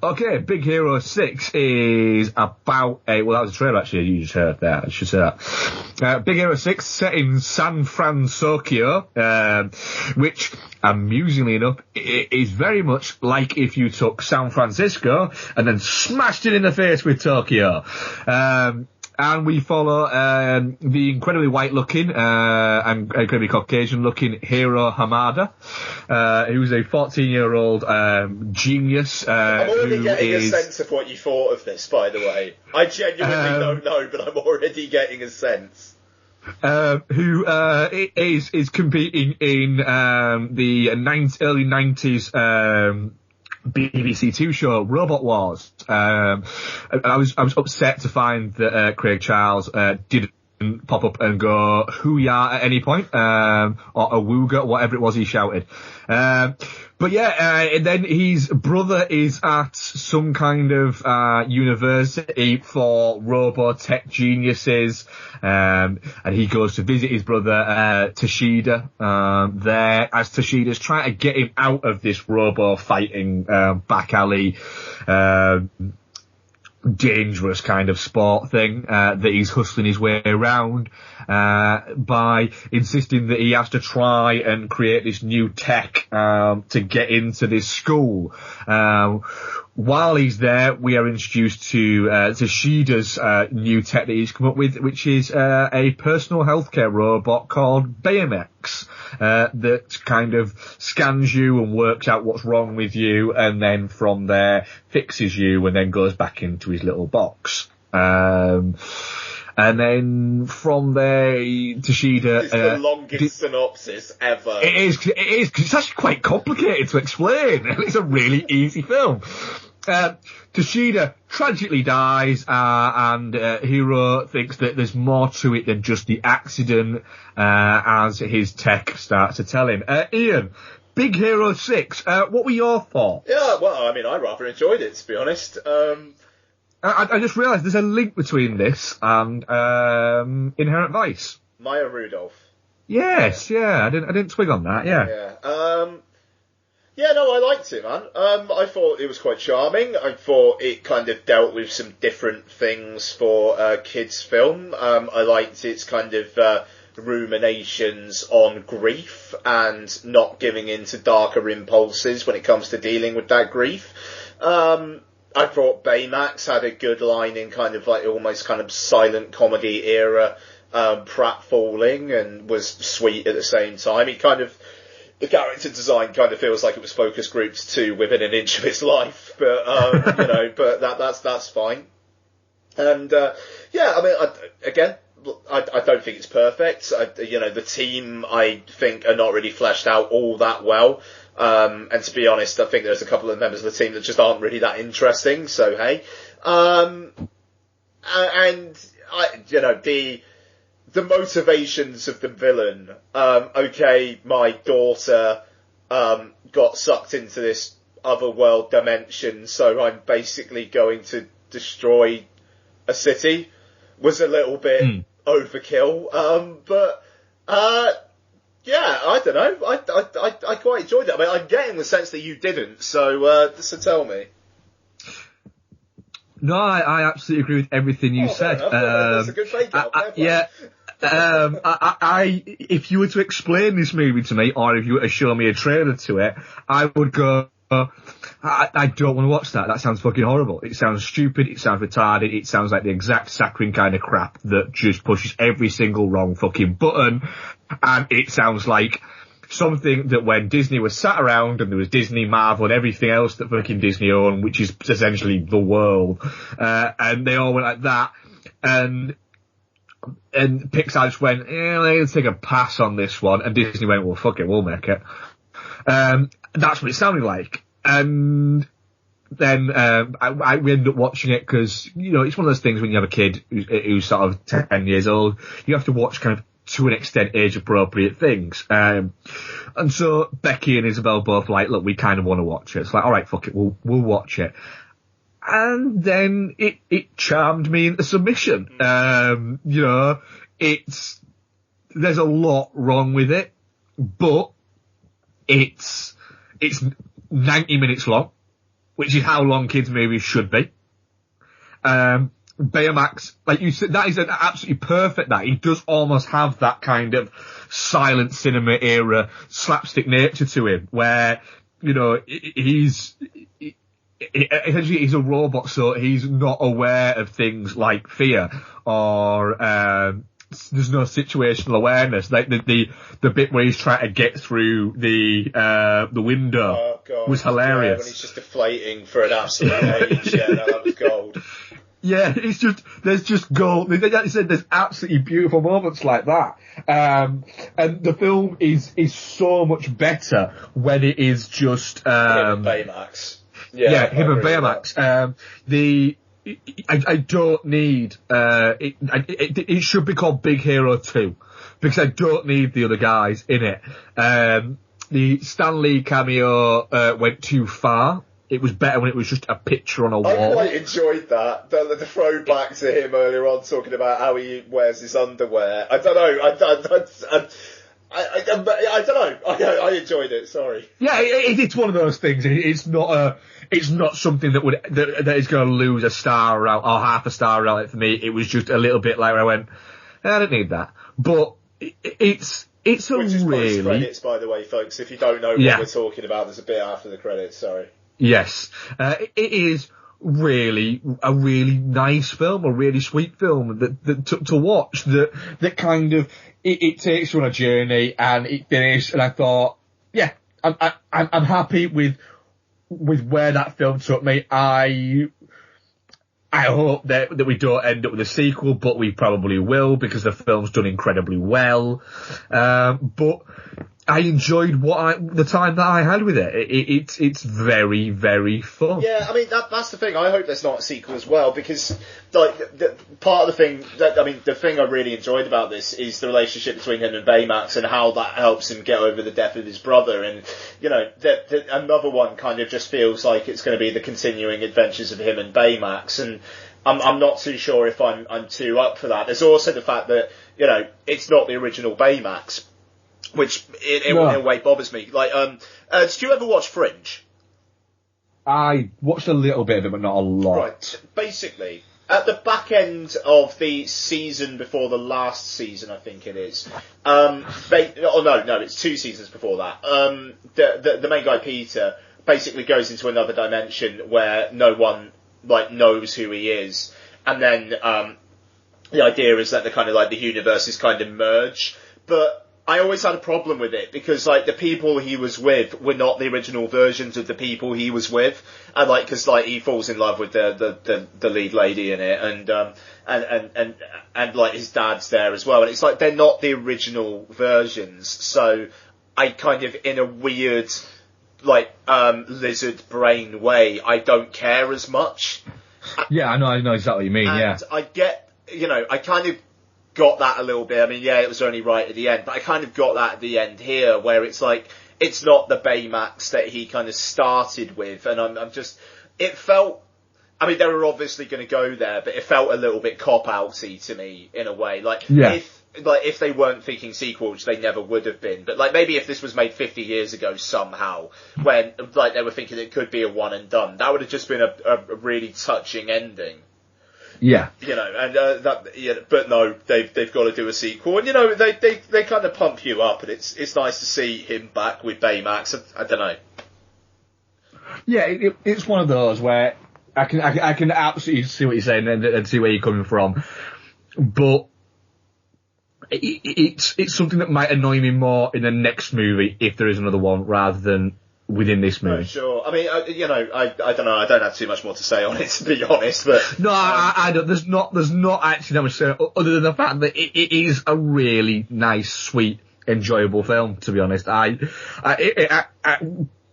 Okay, Big Hero 6 is about that was a trailer actually, you just heard there, I should say that. Big Hero 6 set in San Francisco, which, amusingly enough, is very much like if you took San Francisco and then smashed it in the face with Tokyo. And we follow the incredibly white-looking and incredibly Caucasian-looking Hiro Hamada, who's a 14-year-old genius. I'm already getting a sense of what you thought of this, by the way. I genuinely don't know, but I'm already getting a sense. Who is competing in the early 90s BBC Two show, Robot Wars. I was upset to find that Craig Charles didn't pop up and go hoo-yah at any point, or a wooga, whatever it was he shouted. But yeah, and then his brother is at some kind of university for robotech geniuses, and he goes to visit his brother Toshida there, as Toshida's trying to get him out of this robo-fighting back alley dangerous kind of sport thing that he's hustling his way around by insisting that he has to try and create this new tech to get into this school. While he's there, we are introduced to Toshida's new tech that he's come up with, which is a personal healthcare robot called Baymax that kind of scans you and works out what's wrong with you, and then from there fixes you and then goes back into his little box. And then from there, Toshida... It's the longest synopsis ever. It is, because it's actually quite complicated to explain. It's a really easy film. Toshida tragically dies, and Hiro thinks that there's more to it than just the accident, as his tech starts to tell him. Ian, Big Hero 6, what were your thoughts? Yeah, well, I mean, I rather enjoyed it, to be honest. I just realised there's a link between this and Inherent Vice. Maya Rudolph. Yes, yeah, I didn't twig on that, yeah. Yeah, no, I liked it, man. I thought it was quite charming. I thought it kind of dealt with some different things for a kids' film. I liked its kind of ruminations on grief and not giving in to darker impulses when it comes to dealing with that grief. I thought Baymax had a good line in kind of like almost kind of silent comedy era pratfalling, and was sweet at the same time. He kind of, the character design kind of feels like it was focus grouped to within an inch of his life, but you know, but that's fine. And yeah, I mean, I don't think it's perfect. You know, the team I think are not really fleshed out all that well. And to be honest, I think there's a couple of members of the team that just aren't really that interesting. So hey, and you know, the motivations of the villain. Okay, my daughter got sucked into this otherworld dimension, so I'm basically going to destroy a city. Was a little bit overkill, but yeah, I don't know. I quite enjoyed it. I mean, I'm getting the sense that you didn't, so tell me. No, I absolutely agree with everything you said. That's a good fake out. Yeah. If you were to explain this movie to me, or if you were to show me a trailer to it, I would go, I don't want to watch that. That sounds fucking horrible. It sounds stupid. It sounds retarded. It sounds like the exact saccharine kind of crap that just pushes every single wrong fucking button. And it sounds like something that when Disney was sat around and there was Disney, Marvel and everything else that fucking Disney owned, which is essentially the world, and they all went like that, and Pixar just went, let's take a pass on this one, and Disney went, well, fuck it, we'll make it. That's what it sounded like. And then we ended up watching it because, you know, it's one of those things when you have a kid who's sort of 10 years old, you have to watch kind of, to an extent, age-appropriate things. And so Becky and Isabel both like, look, we kind of want to watch it. It's like, all right, fuck it, we'll watch it. And then it charmed me into submission. You know, there's a lot wrong with it, but it's 90 minutes long, which is how long kids' movies should be. Baymax, like you said, that is an absolutely perfect that. He does almost have that kind of silent cinema era slapstick nature to him, where, you know, essentially he's a robot, so he's not aware of things like fear or, there's no situational awareness. Like the bit where he's trying to get through the window was hilarious. Yeah, when he's just deflating for an absolute age. Yeah, no, that was gold. Yeah, there's just gold. Like I said, there's absolutely beautiful moments like that. And the film is so much better when it is just, Baymax. Yeah, him and Baymax. I don't need, it should be called Big Hero 2, because I don't need the other guys in it. The Stan Lee cameo, went too far. It was better when it was just a picture on a wall. I quite enjoyed that. The throwback to him earlier on talking about how he wears his underwear. I don't know. I don't know. I enjoyed it. Sorry. Yeah, it's one of those things. It's not something that is going to lose a star out or half a star out for me. It was just a little bit like where I went, I don't need that. But it's a Which is really post-credits, by the way, folks. If you don't know what we're talking about, there's a bit after the credits. Sorry. Yes, it is really a really nice film, a really sweet film that to watch. That kind of it takes you on a journey, and it finished. And I thought, yeah, I'm happy with where that film took me. I hope that we don't end up with a sequel, but we probably will because the film's done incredibly well. But I enjoyed the time that I had with it. It's very, very fun. Yeah, I mean, that's the thing. I hope there's not a sequel as well, because, like, part of the thing, the thing I really enjoyed about this is the relationship between him and Baymax and how that helps him get over the death of his brother. And, you know, another one kind of just feels like it's going to be the continuing adventures of him and Baymax. And I'm not too sure if I'm too up for that. There's also the fact that, you know, it's not the original Baymax, which in a way bothers me. Like, did you ever watch Fringe? I watched a little bit of it, but not a lot. Right. Basically, at the back end of the season before the last season, I think it is. It's 2 seasons before that. The main guy, Peter, basically goes into another dimension where no one knows who he is, and then the idea is that the universes kind of merge, but I always had a problem with it because, the people he was with were not the original versions of the people he was with, and because he falls in love with the lead lady in it, and his dad's there as well, and it's they're not the original versions, so I kind of, in a weird lizard brain way, I don't care as much. Yeah, I know exactly what you mean. And I get, I kind of got that a little bit. I mean, yeah, it was only right at the end, but I kind of got that at the end here, where it's it's not the Baymax that he kind of started with, and I'm just, it felt, I mean, they were obviously going to go there, but it felt a little bit cop-outy to me, in a way. If they weren't thinking sequel, which they never would have been, but maybe if this was made 50 years ago somehow, when they were thinking it could be a one and done, that would have just been a really touching ending. Yeah. But no, they've got to do a sequel, and they kind of pump you up, and it's nice to see him back with Baymax. I don't know. Yeah, it's one of those where I can absolutely see what you're saying and see where you're coming from, but it's something that might annoy me more in the next movie if there is another one rather than within this movie. No, sure. I mean, I don't know. I don't have too much more to say on it, to be honest. But no, I don't. There's not actually that much to say, other than the fact that it is a really nice, sweet, enjoyable film. To be honest, I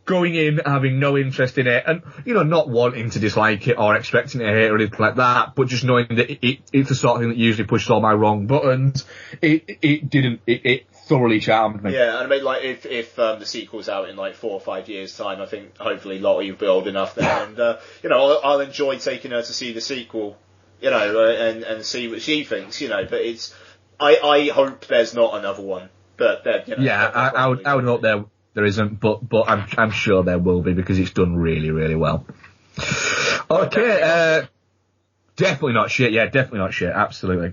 going in having no interest in it, and not wanting to dislike it or expecting to hate it or anything like that, but just knowing that it's the sort of thing that usually pushes all my wrong buttons. It thoroughly charmed me. Yeah, and I mean, if the sequel's out in 4 or 5 years' time, I think hopefully Lottie will be old enough then, and I'll enjoy taking her to see the sequel, and see what she thinks, but it's, I hope there's not another one, but I would hope there isn't, but I'm sure there will be because it's done really, really well. Okay, definitely not shit. Yeah, definitely not shit. Absolutely.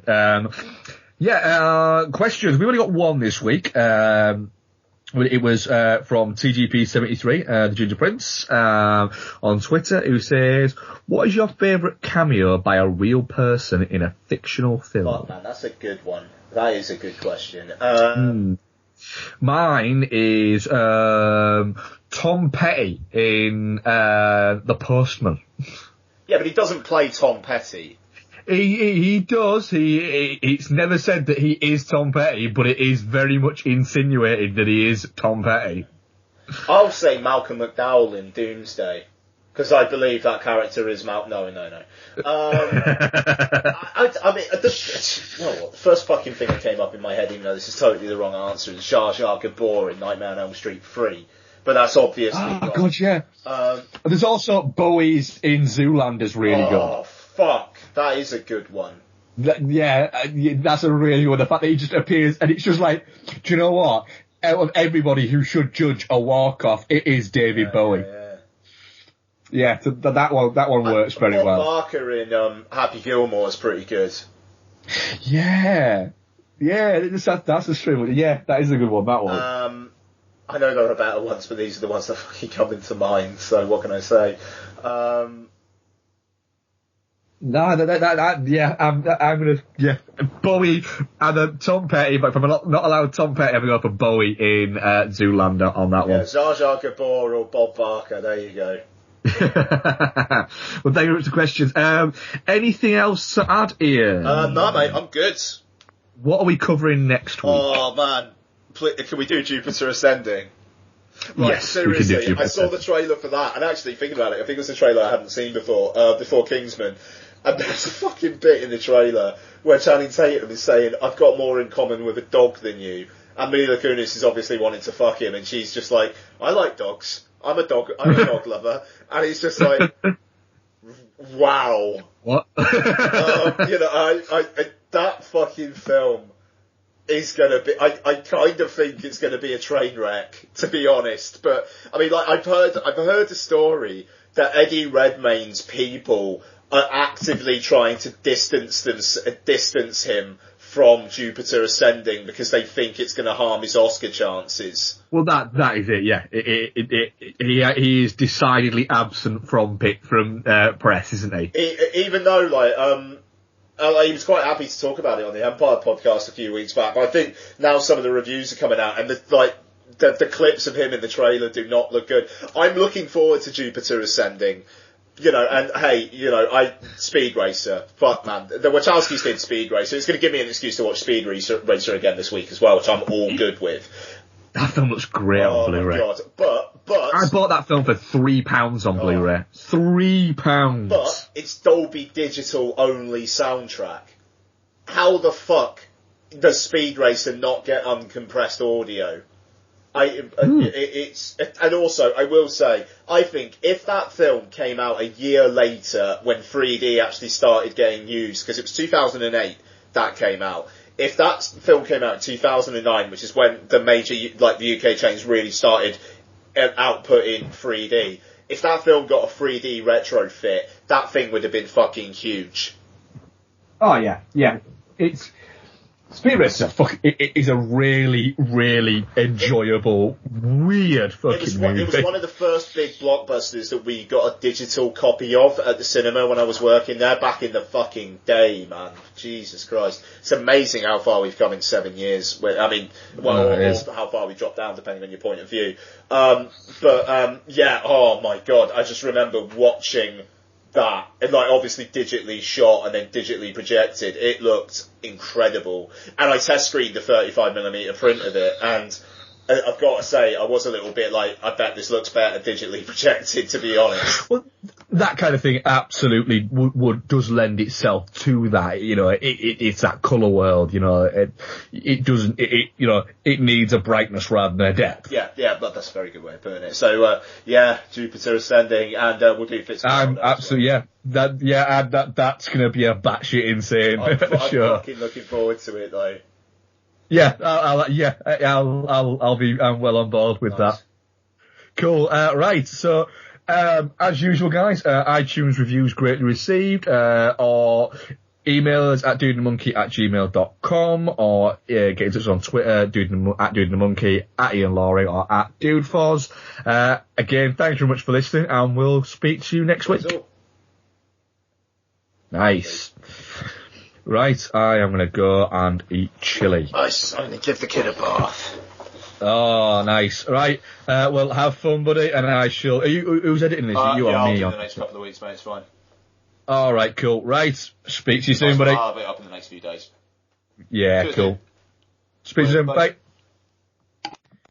Questions. We've only got one this week. It was from TGP73, the Ginger Prince, on Twitter, who says, "What is your favourite cameo by a real person in a fictional film?" Oh man, that's a good one. That is a good question. Mine is Tom Petty in The Postman. Yeah, but he doesn't play Tom Petty. He does. It's never said that he is Tom Petty, but it is very much insinuated that he is Tom Petty. I'll say Malcolm McDowell in Doomsday. Because I believe that character is Mal. No. I mean, you know what? The first fucking thing that came up in my head, even though this is totally the wrong answer, is Jar Jar Gabor in Nightmare on Elm Street 3. But that's obviously. Oh god, yeah. There's also Bowie's in Zoolander's really good. Oh fuck, that is a good one. That's a really good one. The fact that he just appears and it's just like, do you know what? Out of everybody who should judge a walk-off, it is David Bowie. Yeah, that one works very Bob well. Barker in Happy Gilmore is pretty good. Yeah, that's a stream one. Yeah, that is a good one. That one. I know there are better ones, but these are the ones that fucking come into mind. So what can I say? No, I'm gonna Bowie and then Tom Petty, but if I'm not allowed Tom Petty, I'm gonna go for Bowie in Zoolander on that one. Jar Jar Gabor or Bob Barker. There you go. Well, thank you very much for questions. Anything else to add, Ian? No, mate, I'm good. What are we covering next week? Oh man, can we do Jupiter Ascending? Right, yes, seriously, we can do Jupiter. I saw the trailer for that, and actually thinking about it, I think it was a trailer I hadn't seen before Kingsman. And there's a fucking bit in the trailer where Channing Tatum is saying, "I've got more in common with a dog than you." And Mila Kunis is obviously wanting to fuck him, and she's just like, "I like dogs. I'm a dog lover." And he's just like, "Wow." What? That fucking film is gonna be. I kind of think it's gonna be a train wreck, to be honest. But I mean, like I've heard a story that Eddie Redmayne's people are actively trying to distance him from Jupiter Ascending because they think it's going to harm his Oscar chances. Well, that is it. Yeah, he is decidedly absent from press, isn't he? Even though he was quite happy to talk about it on the Empire podcast a few weeks back, but I think now some of the reviews are coming out and the clips of him in the trailer do not look good. I'm looking forward to Jupiter Ascending. And hey, Speed Racer. Fuck, man. The Wachowskis did Speed Racer. It's going to give me an excuse to watch Speed Racer again this week as well, which I'm all good with. That film looks great on Blu-ray. Oh, my God. But... I bought that film for £3 on Blu-ray. £3. But it's Dolby Digital only soundtrack. How the fuck does Speed Racer not get uncompressed audio? And also, I will say, I think if that film came out a year later when 3D actually started getting used, because it was 2008 that came out, if that film came out in 2009, which is when the major, the UK chains really started outputting 3D, if that film got a 3D retrofit, that thing would have been fucking huge. Oh yeah. Speed Racer is a really, really enjoyable, weird fucking movie. It was one of the first big blockbusters that we got a digital copy of at the cinema when I was working there back in the fucking day, man. Jesus Christ. It's amazing how far we've come in 7 years. Or how far we dropped down, depending on your point of view. Oh my God. I just remember watching that, and obviously digitally shot and then digitally projected. It looked incredible, and I test screened the 35mm print of it, and I've got to say I was a little bit like, I bet this looks better digitally projected, to be honest. Well, that kind of thing absolutely does lend itself to that. It's that colour world. It doesn't. It needs a brightness rather than a depth. Yeah, but that's a very good way of putting it. So Jupiter Ascending, and we'll do Fitzgerald. Absolutely, that's going to be a batshit insane. I'm sure. fucking looking forward to it though. Yeah, I'll be well on board with that. Cool. Right. So, as usual, guys, iTunes reviews greatly received, or email us at dudeandamonkey@gmail.com, or get in touch on Twitter, at dudeandamonkey, at Ian Laurie, or at dudefoz. Again, thanks very much for listening, and we'll speak to you next week. Nice. Right, I am going to go and eat chili. Nice, I'm going to give the kid a bath. Oh, nice. Right, well, have fun, buddy, and I shall... who's editing this? You or I'll me? do the next couple of weeks, mate, it's fine. Alright, cool. Right, speak to you soon, buddy. I'll be up in the next few days. Yeah, Cheers, cool. dude. Speak to you soon, bye.